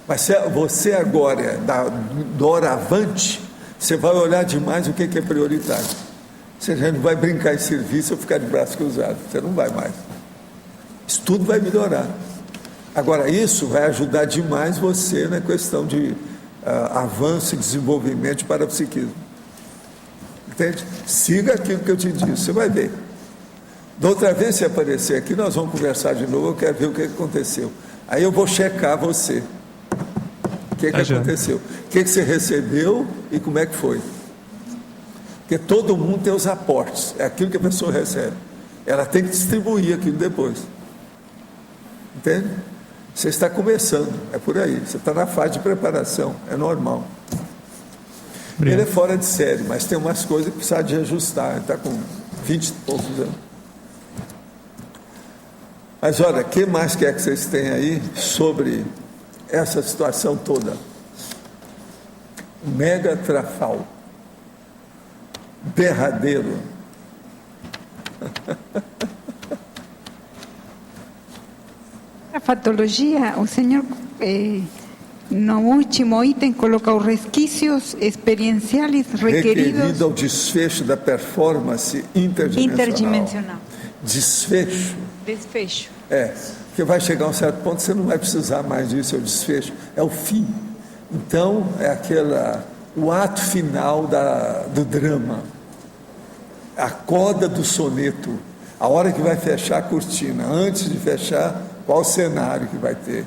Mas você agora, da doravante, você vai olhar demais o que é prioritário. Você já não vai brincar em serviço ou ficar de braço cruzado. Você não vai mais. Isso tudo vai melhorar. Agora, isso vai ajudar demais você na questão de avanço e desenvolvimento de parapsiquismo. Entende? Siga aquilo que eu te disse, você vai ver. Da outra vez, se aparecer aqui, nós vamos conversar de novo, eu quero ver o que aconteceu. Aí eu vou checar você. O que aconteceu? O que você recebeu e como é que foi? Porque todo mundo tem os aportes, é aquilo que a pessoa recebe. Ela tem que distribuir aquilo depois. Entende? Você está começando, é por aí. Você está na fase de preparação, é normal. Obrigado. Ele é fora de série, mas tem umas coisas que precisa de ajustar. Ele está com 20 e poucos anos. Mas olha, o que mais quer que vocês tenham aí sobre essa situação toda? Mega trafal. Derradeiro. A fatologia, o senhor no último item coloca os resquícios experienciais requeridos. Requerido ao desfecho da performance interdimensional. Desfecho. Desfecho. Porque vai chegar a um certo ponto, você não vai precisar mais disso, é o desfecho, é o fim. Então, é o ato final do drama, a coda do soneto, a hora que vai fechar a cortina, antes de fechar, qual o cenário que vai ter,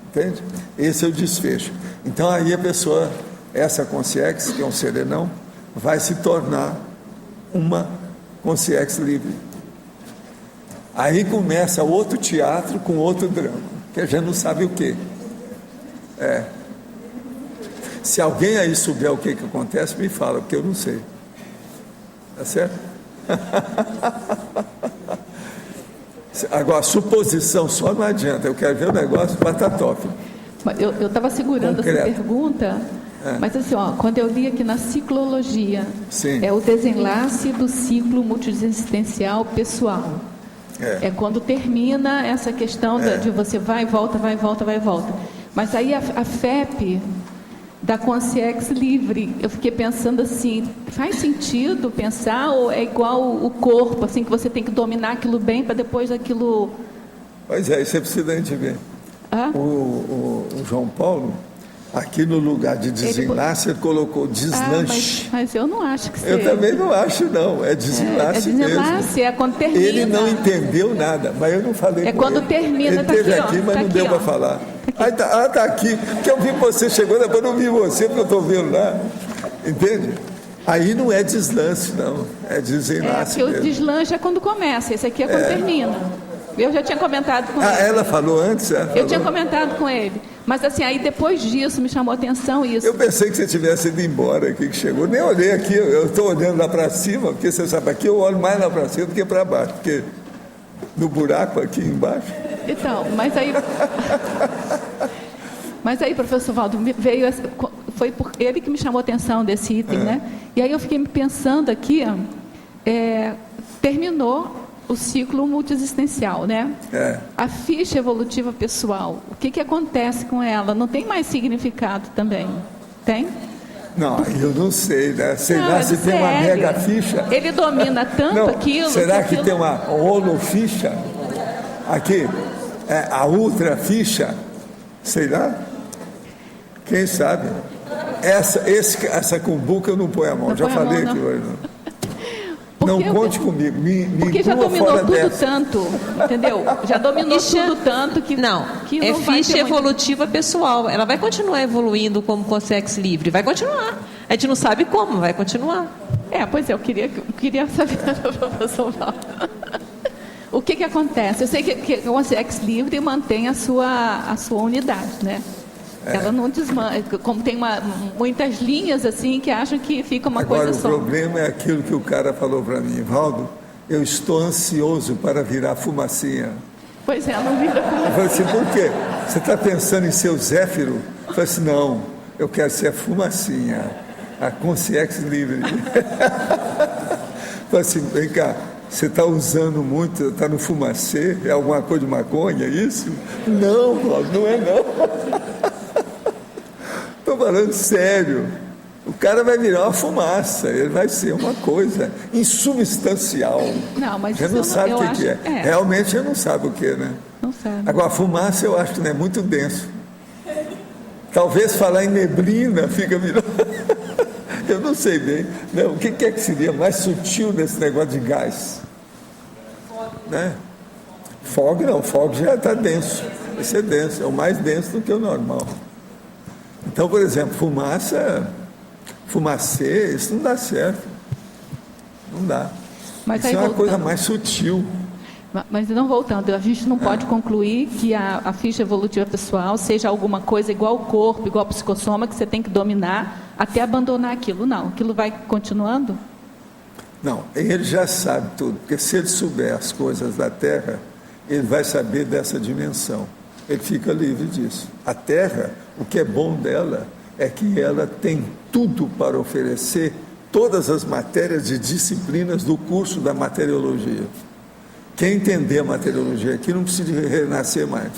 entende? Esse é o desfecho. Então, aí a pessoa, essa consciência, que é um serenão, vai se tornar uma consciência livre. Aí começa outro teatro com outro drama, que a gente não sabe o quê. Se alguém aí souber o que acontece, me fala, porque eu não sei. Tá certo? Agora, suposição só não adianta, eu quero ver o negócio batatófilo. Eu estava segurando essa pergunta, mas assim, quando eu li aqui na ciclologia, é o desenlace do ciclo multiexistencial pessoal. É quando termina essa questão de você vai e volta, vai e volta, vai e volta. Mas aí a FEP da consciência livre, eu fiquei pensando assim, faz sentido pensar ou é igual o corpo, assim, que você tem que dominar aquilo bem para depois aquilo... Pois é, isso é preciso a gente ver. O João Paulo, aqui no lugar de desenlace, ele colocou deslanche. Mas eu não acho que seja. Eu também não acho, não. É desenlace mesmo. Desenlace, é quando termina. Ele não entendeu nada, mas eu não falei com ele. É quando termina, ele esteve aqui, mas não deu para falar. Está aqui. Porque eu vi que você chegou, depois eu não vi você, porque eu estou vendo lá. Entende? Aí não é deslance, não. É desenlace porque o deslanche é quando começa, esse aqui é quando termina. Eu já tinha comentado com ele. Ela falou antes? Eu tinha comentado com ele. Mas assim, aí depois disso me chamou a atenção isso. Eu pensei que você tivesse ido embora aqui, que chegou. Nem olhei aqui, eu estou olhando lá para cima, porque você sabe, aqui eu olho mais lá para cima do que para baixo, porque no buraco aqui embaixo. Então, mas aí, professor Valdo, veio, foi por ele que me chamou a atenção desse item, né? E aí eu fiquei pensando aqui, terminou o ciclo multiexistencial, né? A ficha evolutiva pessoal, o que acontece com ela? Não tem mais significado também? Tem? Não, eu não sei, né? Sei lá se tem uma mega ficha. Ele domina tanto aquilo... Será que tem uma holoficha? Aqui, a ultra ficha? Sei lá. Quem sabe? Essa cumbuca eu não ponho a mão. Já falei que hoje não. Não conte comigo, porque já dominou tudo tanto, entendeu? Já dominou tudo tanto que não ficha evolutiva pessoal. Ela vai continuar evoluindo como consciência livre, vai continuar. A gente não sabe como, vai continuar. Pois é, eu queria saber do professor Valdo. O que acontece? Eu sei que a consciência livre mantém a sua unidade, né? Ela não desmancha, como tem muitas linhas assim que acham que fica uma coisa só. Agora o problema é aquilo que o cara falou para mim, Valdo, eu estou ansioso para virar fumacinha. Pois é, não vira fumacinha. Eu falei assim, por quê? Você está pensando em ser o Zéfiro? Eu falei assim, não, eu quero ser a fumacinha, a consciência livre. Eu falei assim, vem cá, você está usando muito, está no fumacê, é alguma coisa de maconha, isso? Não, Valdo, não é não. Estou falando sério. O cara vai virar uma fumaça, ele vai ser uma coisa insubstancial. Não, mas você não sabe o que é. Realmente você não sabe o que, né? Não sabe. Agora, a fumaça eu acho que não é muito denso. Talvez falar em neblina fica melhor. Eu não sei bem. Não, o que é que seria mais sutil nesse negócio de gás? Né? Fog não, fog já está denso. Esse é denso, é o mais denso do que o normal. Então, por exemplo, fumacê, isso não dá certo. Não dá. Mas isso é uma coisa mais sutil. Mas não voltando, a gente não pode concluir que a ficha evolutiva pessoal seja alguma coisa igual ao corpo, igual ao psicossoma, que você tem que dominar até abandonar aquilo. Não, aquilo vai continuando? Não, ele já sabe tudo, porque se ele souber as coisas da Terra, ele vai saber dessa dimensão. Ele fica livre disso. A Terra, o que é bom dela é que ela tem tudo para oferecer, todas as matérias e disciplinas do curso da materiologia. Quem entender a materiologia aqui não precisa renascer mais.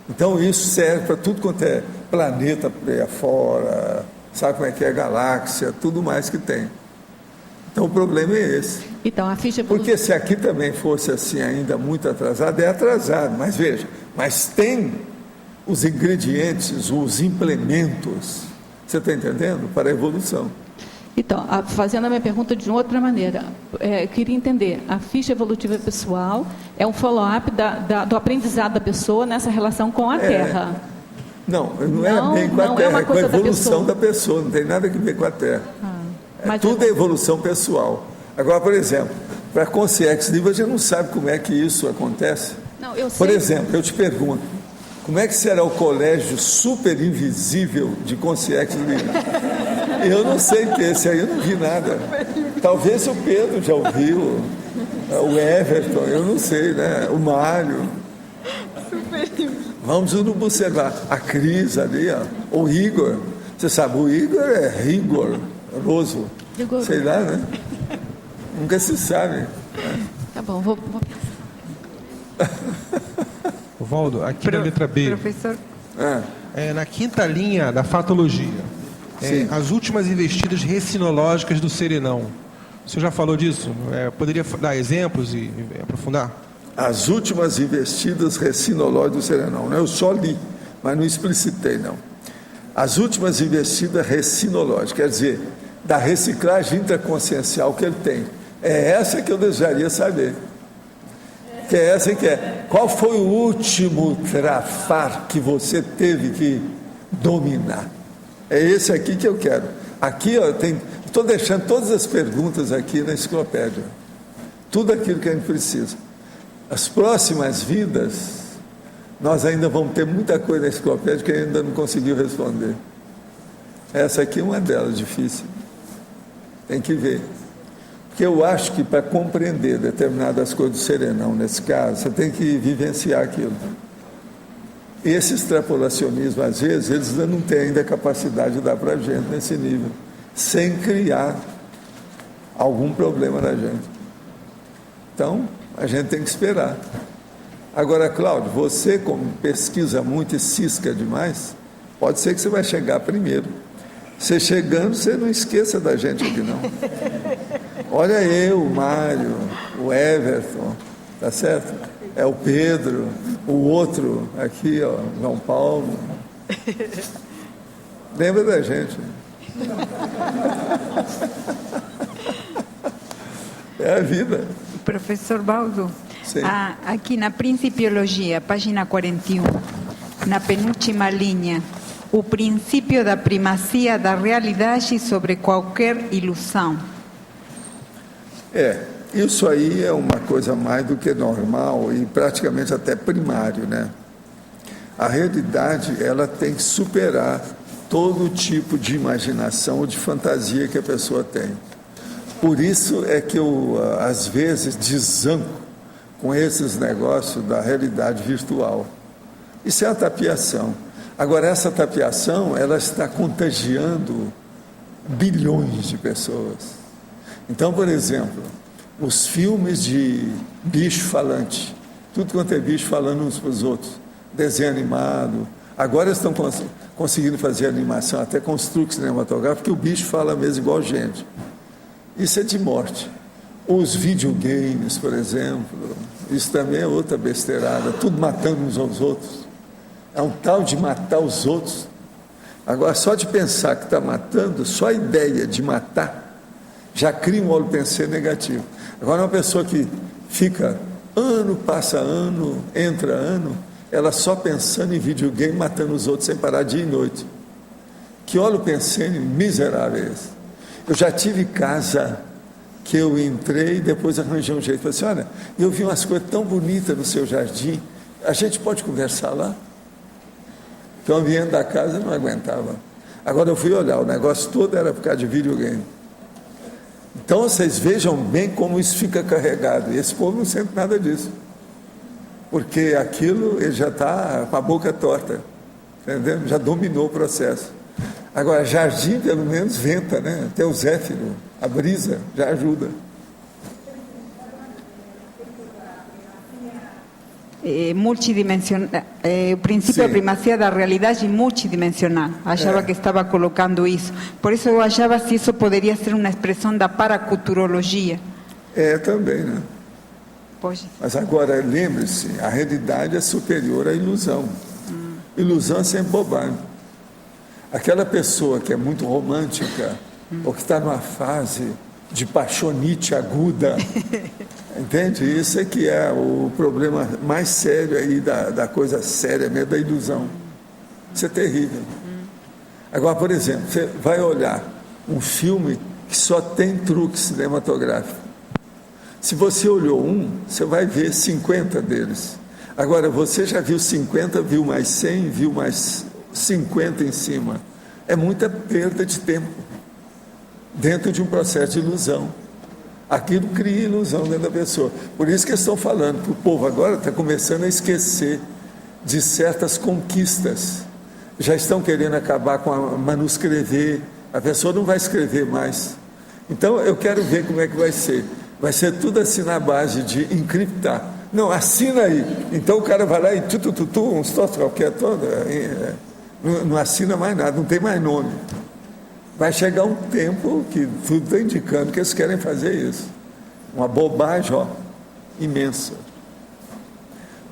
Então isso serve para tudo quanto é planeta por aí afora, sabe como é que é galáxia, tudo mais que tem. Então o problema é esse. Então, a ficha porque se aqui também fosse assim ainda muito atrasado, é atrasado, mas veja, mas tem os ingredientes, os implementos, você está entendendo? Para a evolução. Então, fazendo a minha pergunta de outra maneira, eu queria entender, a ficha evolutiva pessoal é um follow-up do aprendizado da pessoa nessa relação com a Terra. Não é bem com a Terra, é com a evolução da pessoa, não tem nada a ver com a Terra. Tudo é evolução pessoal. Agora, por exemplo, para a consciência livre, a gente não sabe como é que isso acontece. Não, eu sei. Por exemplo, eu te pergunto, como é que será o colégio super invisível de consciência livre? Eu não sei, porque esse aí eu não vi nada. Talvez o Pedro já ouviu, o Everton, eu não sei, né? O Mário. Vamos observar. A Cris ali, ó. O Igor. Você sabe, o Igor é rigoroso. Sei lá, né? Nunca se sabe. Tá bom, vou... Valdo, aqui na letra B. Professor. Na quinta linha da fatologia. As últimas investidas recinológicas do serenão. O senhor já falou disso? Poderia dar exemplos e aprofundar? As últimas investidas recinológicas do serenão. Eu só li, mas não explicitei, não. As últimas investidas recinológicas, quer dizer, da reciclagem intraconsciencial que ele tem. É essa que eu desejaria saber. Que é essa que é. Qual foi o último trafar que você teve que dominar? É esse aqui que eu quero. Aqui, ó, tem Estou deixando todas as perguntas aqui na enciclopédia. Tudo aquilo que a gente precisa. As próximas vidas, nós ainda vamos ter muita coisa na enciclopédia que ainda não conseguiu responder. Essa aqui é uma delas, difícil. Tem que ver. Porque eu acho que para compreender determinadas coisas do serenão, nesse caso, você tem que vivenciar aquilo. Esse extrapolacionismo, às vezes, eles não têm ainda a capacidade de dar para a gente nesse nível, sem criar algum problema na gente. Então, a gente tem que esperar. Agora, Cláudio, você, como pesquisa muito e cisca demais, pode ser que você vai chegar primeiro. Você chegando, você não esqueça da gente aqui, não. Olha eu, o Mário, o Everton, tá certo? É o Pedro, o outro aqui, ó, João Paulo. Lembra da gente. É a vida. Professor Baldo, aqui na Principiologia, página 41, na penúltima linha, o princípio da primacia da realidade sobre qualquer ilusão. Isso aí é uma coisa mais do que normal e praticamente até primário, né? A realidade, ela tem que superar todo tipo de imaginação ou de fantasia que a pessoa tem. Por isso é que eu, às vezes, desanco com esses negócios da realidade virtual. Isso é a tapiação. Agora, essa tapiação, ela está contagiando bilhões de pessoas. Então, por exemplo, os filmes de bicho falante, tudo quanto é bicho falando uns para os outros, desenho animado, agora estão conseguindo fazer animação até com os truques cinematográficos, porque o bicho fala mesmo igual gente. Isso é de morte. Os videogames, por exemplo, isso também é outra besteirada, tudo matando uns aos outros. É um tal de matar os outros. Agora, só de pensar que está matando, só a ideia de matar, já cria um holopensene negativo. Agora, uma pessoa que fica ano, passa ano, entra ano, ela só pensando em videogame, matando os outros sem parar dia e noite. Que holopensene miserável é esse? Eu já tive casa que eu entrei e depois arranjei um jeito. Falei assim, olha, eu vi umas coisas tão bonitas no seu jardim, a gente pode conversar lá? Porque o ambiente da casa não aguentava. Agora eu fui olhar, o negócio todo era por causa de videogame. Então vocês vejam bem como isso fica carregado. E esse povo não sente nada disso. Porque aquilo, ele já está com a boca torta. Entendeu? Já dominou o processo. Agora, jardim, pelo menos, venta, né? Até o zéfiro, a brisa, já ajuda. Multidimensional, o princípio da primacia da realidade multidimensional. Achava que estava colocando isso. Por isso eu achava se isso poderia ser uma expressão da paraculturologia. Também, né? Pode. Mas agora, lembre-se, a realidade é superior à ilusão. Ilusão é sempre bobagem. Aquela pessoa que é muito romântica, ou que está numa fase de paixonite aguda, entende? Isso é que é o problema mais sério aí da coisa séria mesmo, da ilusão. Isso é terrível. Agora, por exemplo, você vai olhar um filme que só tem truque cinematográfico. Se você olhou um, você vai ver 50 deles. Agora, você já viu 50, viu mais 100, viu mais 50 em cima. É muita perda de tempo dentro de um processo de ilusão. Aquilo cria ilusão dentro da pessoa. Por isso que eles estão falando que o povo agora está começando a esquecer de certas conquistas. Já estão querendo acabar com a manuscrever. A pessoa não vai escrever mais. Então, eu quero ver como é que vai ser. Vai ser tudo assim na base de encriptar. Não, assina aí. Então o cara vai lá e uns troços qualquer todo, não assina mais nada, não tem mais nome. Vai chegar um tempo que tudo está indicando que eles querem fazer isso. Uma bobagem, imensa.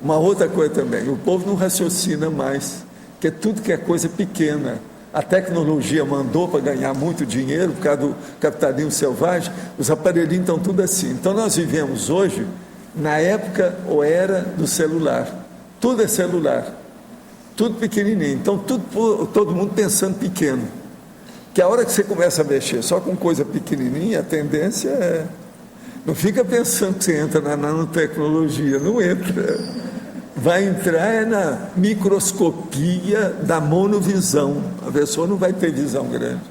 Uma outra coisa também, o povo não raciocina mais, que tudo que é coisa pequena. A tecnologia mandou para ganhar muito dinheiro por causa do capitalismo selvagem, os aparelhinhos estão tudo assim. Então nós vivemos hoje na época ou era do celular. Tudo é celular. Tudo pequenininho. Então todo mundo pensando pequeno. Que a hora que você começa a mexer só com coisa pequenininha, a tendência é... Não fica pensando que você entra na nanotecnologia, não entra. Vai entrar na microscopia da monovisão. A pessoa não vai ter visão grande.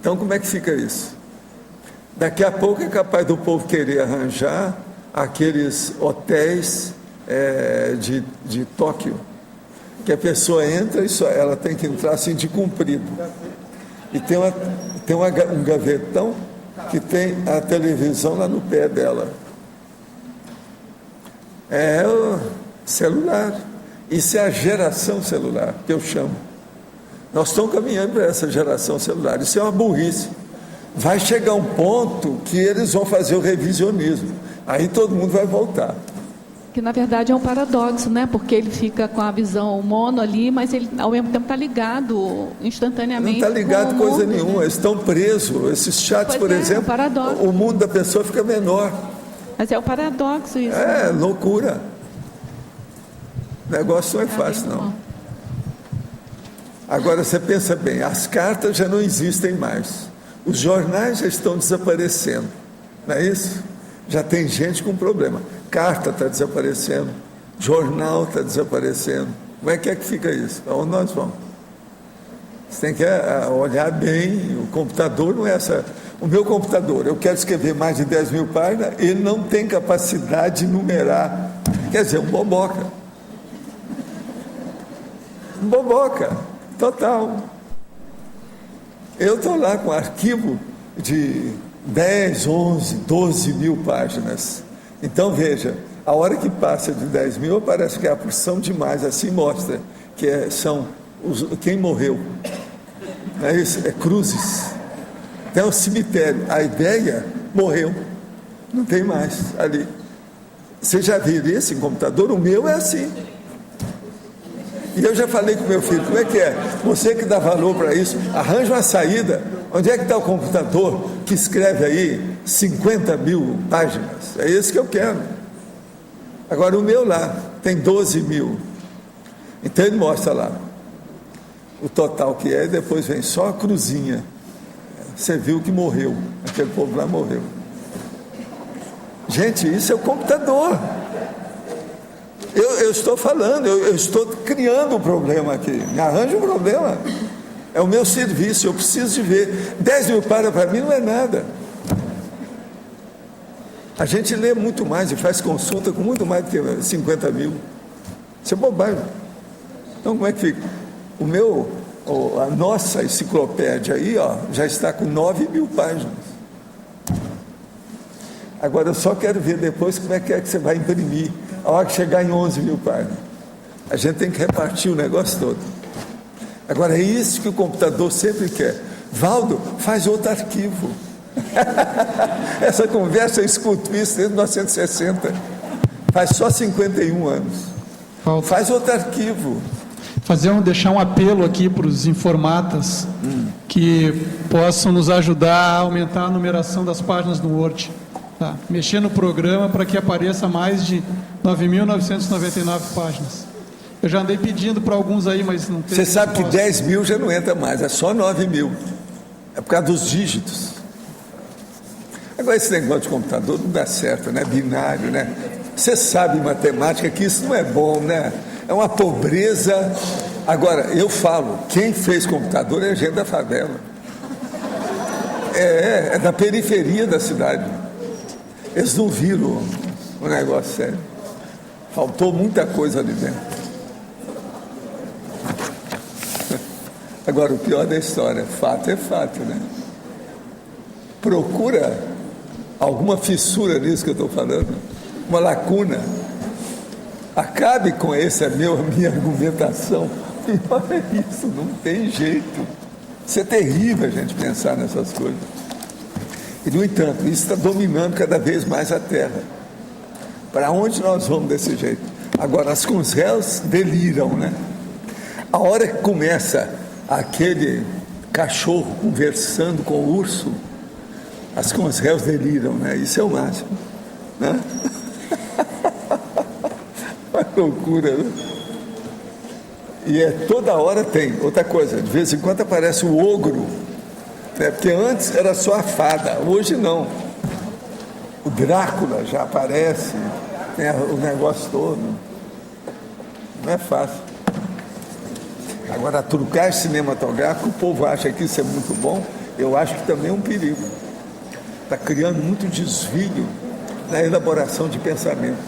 Então, como é que fica isso? Daqui a pouco é capaz do povo querer arranjar aqueles hotéis de Tóquio, que a pessoa entra e ela tem que entrar assim de comprido. E tem um gavetão que tem a televisão lá no pé dela. É o celular. Isso é a geração celular, que eu chamo. Nós estamos caminhando para essa geração celular. Isso é uma burrice. Vai chegar um ponto que eles vão fazer o revisionismo. Aí todo mundo vai voltar. Que na verdade é um paradoxo, né? Porque ele fica com a visão mono ali, mas ele ao mesmo tempo está ligado instantaneamente. Não está ligado com coisa mundo, nenhuma, eles estão presos. Esses chats, por exemplo, o mundo da pessoa fica menor. Mas é o paradoxo isso. É, loucura. O negócio não é fácil, não. Agora, você pensa bem, as cartas já não existem mais. Os jornais já estão desaparecendo. Não é isso? Já tem gente com problema. Carta está desaparecendo. Jornal está desaparecendo. Como é que fica isso? Aonde nós vamos? Você tem que olhar bem. O computador não é essa... O meu computador, eu quero escrever mais de 10 mil páginas, ele não tem capacidade de numerar. Quer dizer, um boboca. Um boboca. Total. Eu estou lá com arquivo de 10, 11, 12 mil páginas. Então, veja, a hora que passa de 10 mil, parece que é a porção demais, assim mostra que são quem morreu. É isso, é cruzes. É um cemitério. A ideia morreu. Não tem mais ali. Você já viu esse computador? O meu é assim. E eu já falei com meu filho, como é que é? Você que dá valor para isso, arranja uma saída. Onde é que está o computador que escreve aí 50 mil páginas? É esse que eu quero. Agora o meu lá tem 12 mil. Então ele mostra lá o total que é, e depois vem só a cruzinha. Você viu que morreu. Aquele povo lá morreu. Gente, isso é o computador. Eu estou falando, eu estou criando um problema aqui. Me arranja um problema. É o meu serviço, eu preciso de ver. 10 mil páginas para mim não é nada. A gente lê muito mais e faz consulta com muito mais do que 50 mil. Isso é bobagem. Então, como é que fica? A nossa enciclopédia aí, ó, já está com 9 mil páginas. Agora, eu só quero ver depois como é que você vai imprimir. A hora que chegar em 11 mil páginas. A gente tem que repartir o negócio todo. Agora, é isso que o computador sempre quer. Valdo, faz outro arquivo. Essa conversa, eu escuto isso desde 1960. Faz só 51 anos. Faz outro arquivo. Deixar um apelo aqui para os informatas que possam nos ajudar a aumentar a numeração das páginas do Word. Tá. Mexer no programa para que apareça mais de 9.999 páginas. Eu já andei pedindo para alguns aí, mas não tem. Você sabe que 10 mil já não entra mais, é só 9 mil. É por causa dos dígitos. Agora, esse negócio de computador não dá certo, né? Binário, né? Você sabe em matemática que isso não é bom, né? É uma pobreza. Agora, eu falo, quem fez computador é gente da favela. É da periferia da cidade. Eles não viram o negócio sério. Faltou muita coisa ali dentro. Agora, o pior da história, fato é fato, né? Procura alguma fissura nisso que eu estou falando, uma lacuna. Acabe com essa minha argumentação. Pior é isso, não tem jeito. Isso é terrível a gente pensar nessas coisas. E, no entanto, isso está dominando cada vez mais a Terra. Para onde nós vamos desse jeito? Agora, as consréus deliram, né? A hora que começa aquele cachorro conversando com o urso, as consréus deliram, né? Isso é o máximo, né? Uma loucura, né? E toda hora tem. Outra coisa, de vez em quando aparece o ogro, né? Porque antes era só a fada, hoje não. O Drácula já aparece, né? O negócio todo. Não é fácil. Agora, trucar cinematográfico, o povo acha que isso é muito bom, eu acho que também é um perigo. Está criando muito desvio na elaboração de pensamento.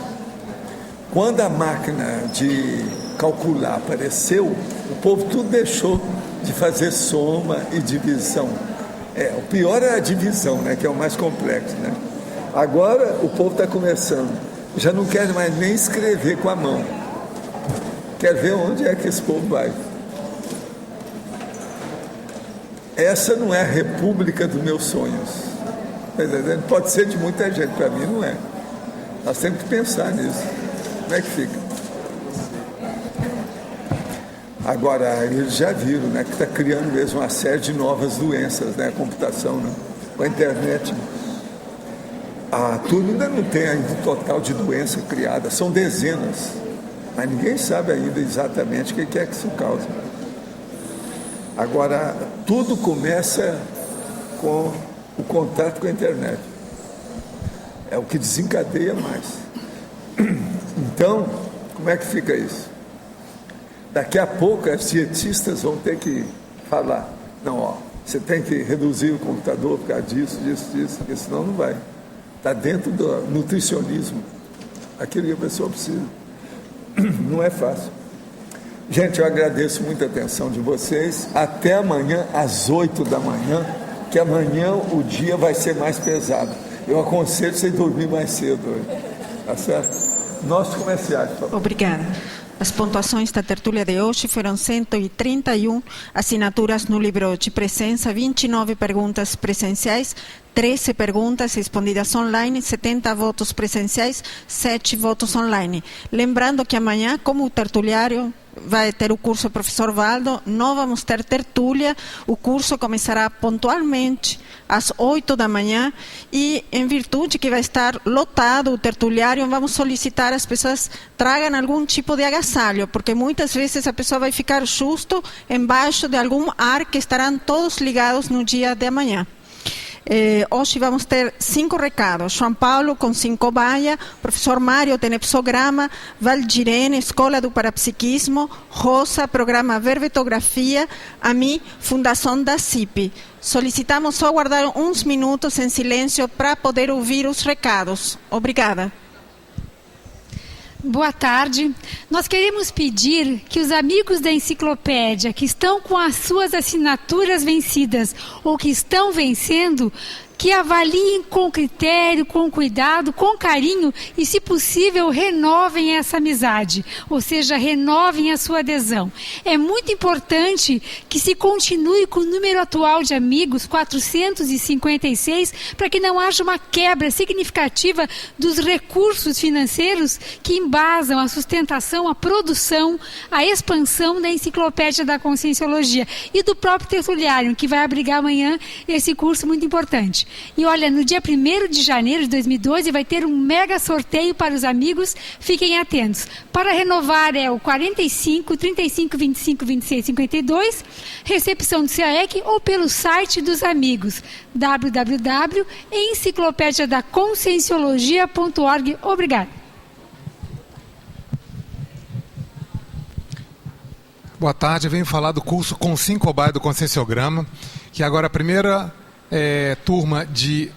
Quando a máquina de calcular apareceu, o povo tudo deixou de fazer soma e divisão. O pior é a divisão, né, que é o mais complexo, né? Agora o povo está começando, já não quer mais nem escrever com a mão. Quer ver onde é que esse povo vai. Essa não é a república dos meus sonhos. Tá entendendo? Pode ser de muita gente, para mim não é. Nós temos que pensar nisso. Como é que fica? Agora, eles já viram, né, que está criando mesmo uma série de novas doenças, né, a computação, né, com a internet. A turma ainda não tem ainda o total de doença criada, são dezenas, mas ninguém sabe ainda exatamente o que é que isso causa. Agora, tudo começa com o contato com a internet. É o que desencadeia mais. Então, como é que fica isso? Daqui a pouco as dietistas vão ter que falar, não, ó, você tem que reduzir o computador por causa disso, porque senão não vai. Está dentro do nutricionismo, aquilo que a pessoa precisa. Não é fácil. Gente, eu agradeço muito a atenção de vocês. Até amanhã, às 8 da manhã, que amanhã o dia vai ser mais pesado. Eu aconselho você dormir mais cedo hoje. Tá certo? Nossos comerciais, por favor. Obrigada. As pontuações da tertúlia de hoje foram 131 assinaturas no livro de presença, 29 perguntas presenciais, 13 perguntas respondidas online, 70 votos presenciais, 7 votos online. Lembrando que amanhã, como o tertuliário vai ter o curso Professor Valdo, não vamos ter tertúlia, o curso começará pontualmente às 8 da manhã e, em virtude que vai estar lotado o tertuliário, vamos solicitar às pessoas tragam algum tipo de agasalho, porque muitas vezes a pessoa vai ficar justo embaixo de algum ar que estarão todos ligados no dia de amanhã. Hoje vamos ter 5 recados. João Paulo com Sincobaia, professor Mário Tenepsograma, Valdirene, Escola do Parapsiquismo, Rosa, Programa Verbetografia, a mim, Fundação da CIP. Solicitamos só aguardar uns minutos em silêncio para poder ouvir os recados. Obrigada. Boa tarde. Nós queremos pedir que os amigos da enciclopédia que estão com as suas assinaturas vencidas ou que estão vencendo, que avaliem com critério, com cuidado, com carinho e, se possível, renovem essa amizade, ou seja, renovem a sua adesão. É muito importante que se continue com o número atual de amigos, 456, para que não haja uma quebra significativa dos recursos financeiros que embasam a sustentação, a produção, a expansão da Enciclopédia da Conscienciologia e do próprio tertuliário, que vai abrigar amanhã esse curso muito importante. E olha, no dia 1º de janeiro de 2012 vai ter um mega sorteio para os amigos, fiquem atentos. Para renovar é o 45 35 25 26 52, recepção do CAEC ou pelo site dos amigos, www.enciclopediadaconscienciologia.org. Obrigada. Boa tarde, eu venho falar do curso com Sincobaia do Conscienciograma, que agora a primeira turma de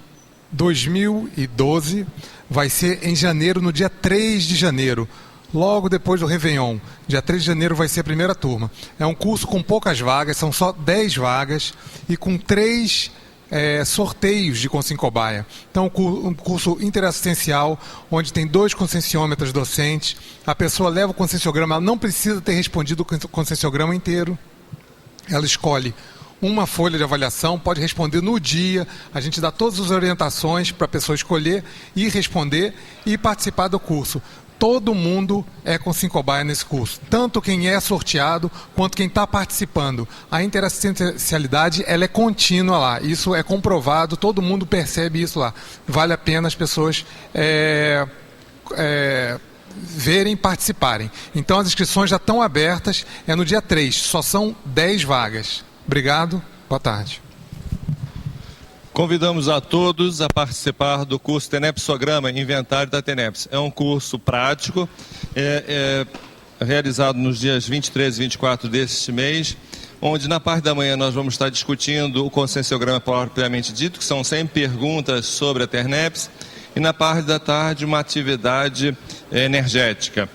2012 vai ser em janeiro, no dia 3 de janeiro, logo depois do Réveillon. Dia 3 de janeiro vai ser a primeira turma. É um curso com poucas vagas, são só 10 vagas e com 3 sorteios de Consciencicobaia. Então, um curso interassistencial, onde tem 2 conscienciômetros docentes. A pessoa leva o conscienciograma, ela não precisa ter respondido o conscienciograma inteiro. Ela escolhe uma folha de avaliação, pode responder no dia, a gente dá todas as orientações para a pessoa escolher e responder e participar do curso. Todo mundo é com Sincobaia nesse curso, tanto quem é sorteado quanto quem está participando. A interassistencialidade ela é contínua lá, isso é comprovado, todo mundo percebe isso lá. Vale a pena as pessoas verem e participarem. Então as inscrições já estão abertas, é no dia 3, só são 10 vagas. Obrigado, boa tarde. Convidamos a todos a participar do curso Tenepsograma Inventário da Teneps. É um curso prático, realizado nos dias 23 e 24 deste mês, onde na parte da manhã nós vamos estar discutindo o conscienciograma propriamente dito, que são 100 perguntas sobre a Teneps, e na parte da tarde uma atividade energética.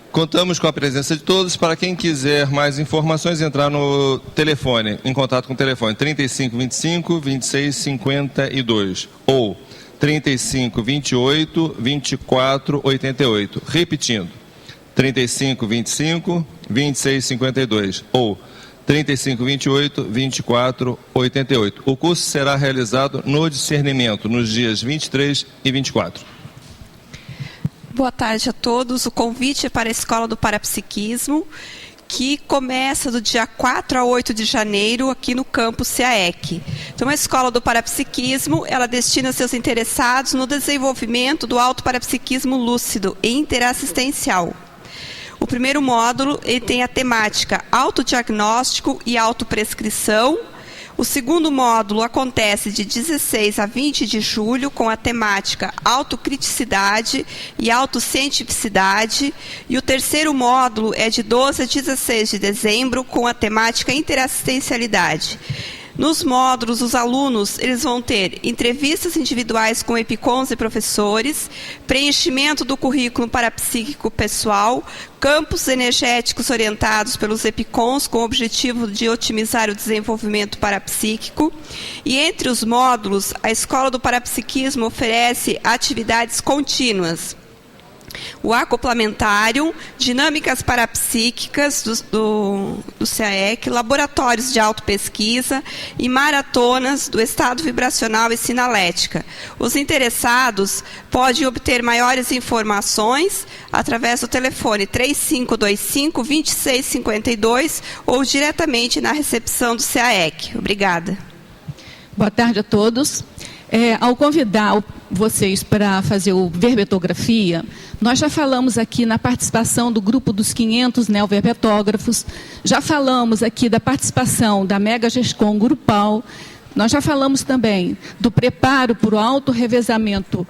Contamos com a presença de todos. Para quem quiser mais informações, entrar no telefone, em contato com o telefone 3525 2652 ou 3528 2488. Repetindo, 3525 2652 ou 3528 2488. O curso será realizado no discernimento nos dias 23 e 24. Boa tarde a todos. O convite é para a Escola do Parapsiquismo, que começa do dia 4 a 8 de janeiro aqui no campus CAEC. Então, a Escola do Parapsiquismo, ela destina seus interessados no desenvolvimento do autoparapsiquismo lúcido e interassistencial. O primeiro módulo ele tem a temática autodiagnóstico e autoprescrição. O segundo módulo acontece de 16 a 20 de julho com a temática autocriticidade e autocientificidade. E o terceiro módulo é de 12 a 16 de dezembro com a temática interassistencialidade. Nos módulos, os alunos eles vão ter entrevistas individuais com epicons e professores, preenchimento do currículo parapsíquico pessoal, campos energéticos orientados pelos epicons com o objetivo de otimizar o desenvolvimento parapsíquico. E entre os módulos, a Escola do Parapsiquismo oferece atividades contínuas. O acoplamentário, dinâmicas parapsíquicas do CAEC, laboratórios de autopesquisa e maratonas do estado vibracional e sinalética. Os interessados podem obter maiores informações através do telefone 3525-2652 ou diretamente na recepção do CAEC. Obrigada. Boa tarde a todos. Ao convidar vocês para fazer o verbetografia, nós já falamos aqui na participação do grupo dos 500 neoverbetógrafos, já falamos aqui da participação da Mega Gescom grupal, nós já falamos também do preparo para o autorrevezamento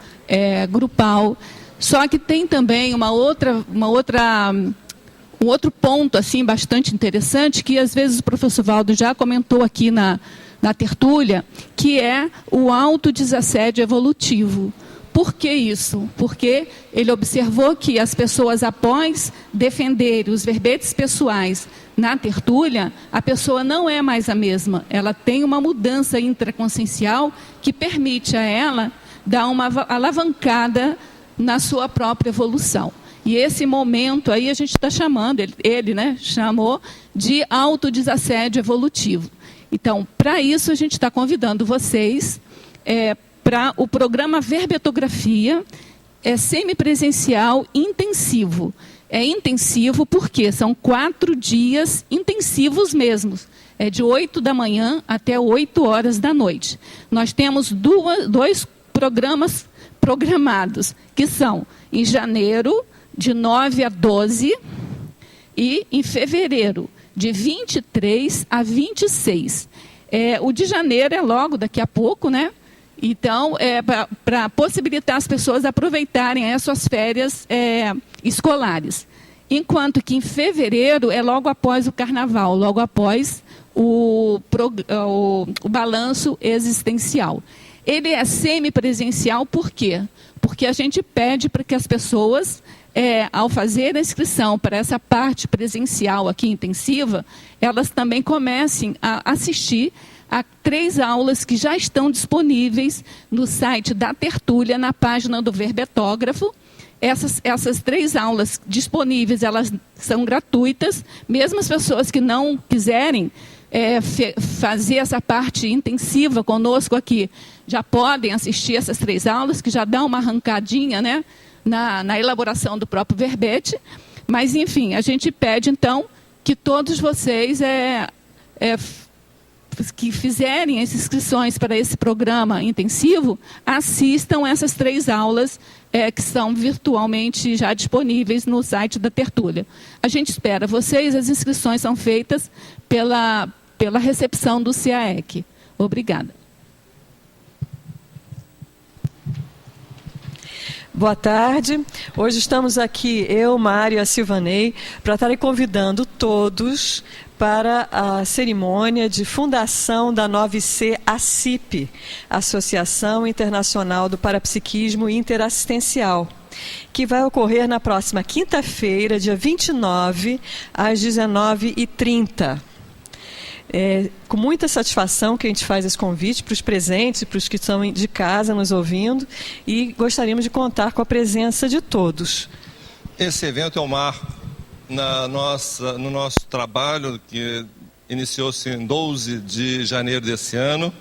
grupal, só que tem também um outro ponto assim, bastante interessante, que às vezes o professor Valdo já comentou aqui na tertúlia, que é o autodesassédio evolutivo. Por que isso? Porque ele observou que as pessoas, após defenderem os verbetes pessoais na tertúlia, a pessoa não é mais a mesma. Ela tem uma mudança intraconsciencial que permite a ela dar uma alavancada na sua própria evolução. E esse momento aí a gente está chamando, ele chamou de autodesassédio evolutivo. Então, para isso, a gente está convidando vocês para o programa Verbetografia, semipresencial intensivo. É intensivo porque são 4 dias intensivos mesmos. É de 8 da manhã até 8 horas da noite. Nós temos 2 programas programados, que são em janeiro, de 9 a 12, e em fevereiro, de 23 a 26. O de janeiro é logo daqui a pouco, né? Então, para possibilitar as pessoas aproveitarem as suas férias escolares. Enquanto que em fevereiro é logo após o carnaval, logo após o balanço existencial. Ele é semipresencial por quê? Porque a gente pede para que as pessoas, ao fazer a inscrição para essa parte presencial aqui intensiva, elas também comecem a assistir a 3 aulas que já estão disponíveis no site da Tertúlia, na página do Verbetógrafo. Essas 3 aulas disponíveis, elas são gratuitas, mesmo as pessoas que não quiserem fazer essa parte intensiva conosco aqui, já podem assistir essas 3 aulas, que já dão uma arrancadinha, né, na elaboração do próprio verbete. Mas, enfim, a gente pede, então, que todos vocês que fizerem as inscrições para esse programa intensivo, assistam essas 3 aulas que são virtualmente já disponíveis no site da Tertúlia. A gente espera vocês, as inscrições são feitas pela recepção do CAEC. Obrigada. Boa tarde. Hoje estamos aqui, eu, Mário e a Silvanei, para estarem convidando todos para a cerimônia de fundação da 9C ACIP, Associação Internacional do Parapsiquismo Interassistencial, que vai ocorrer na próxima quinta-feira, dia 29, às 19h30. Com muita satisfação que a gente faz esse convite para os presentes e para os que estão de casa nos ouvindo, e gostaríamos de contar com a presença de todos. Esse evento é um marco no nosso trabalho, que iniciou-se em 12 de janeiro desse ano,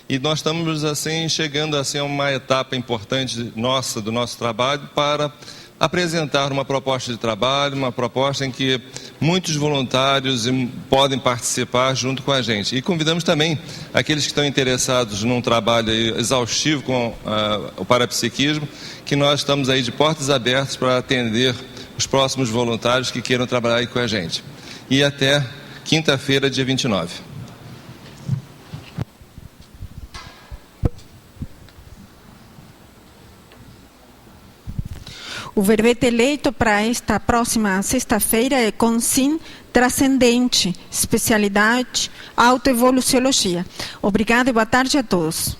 e nós estamos assim chegando assim, a uma etapa importante do nosso trabalho para apresentar uma proposta de trabalho, uma proposta em que muitos voluntários podem participar junto com a gente. E convidamos também aqueles que estão interessados num trabalho exaustivo com o parapsiquismo, que nós estamos aí de portas abertas para atender os próximos voluntários que queiram trabalhar aí com a gente. E até quinta-feira, dia 29. O verbete eleito para esta próxima sexta-feira é Consim Transcendente, especialidade Autoevoluciologia. Obrigada e boa tarde a todos.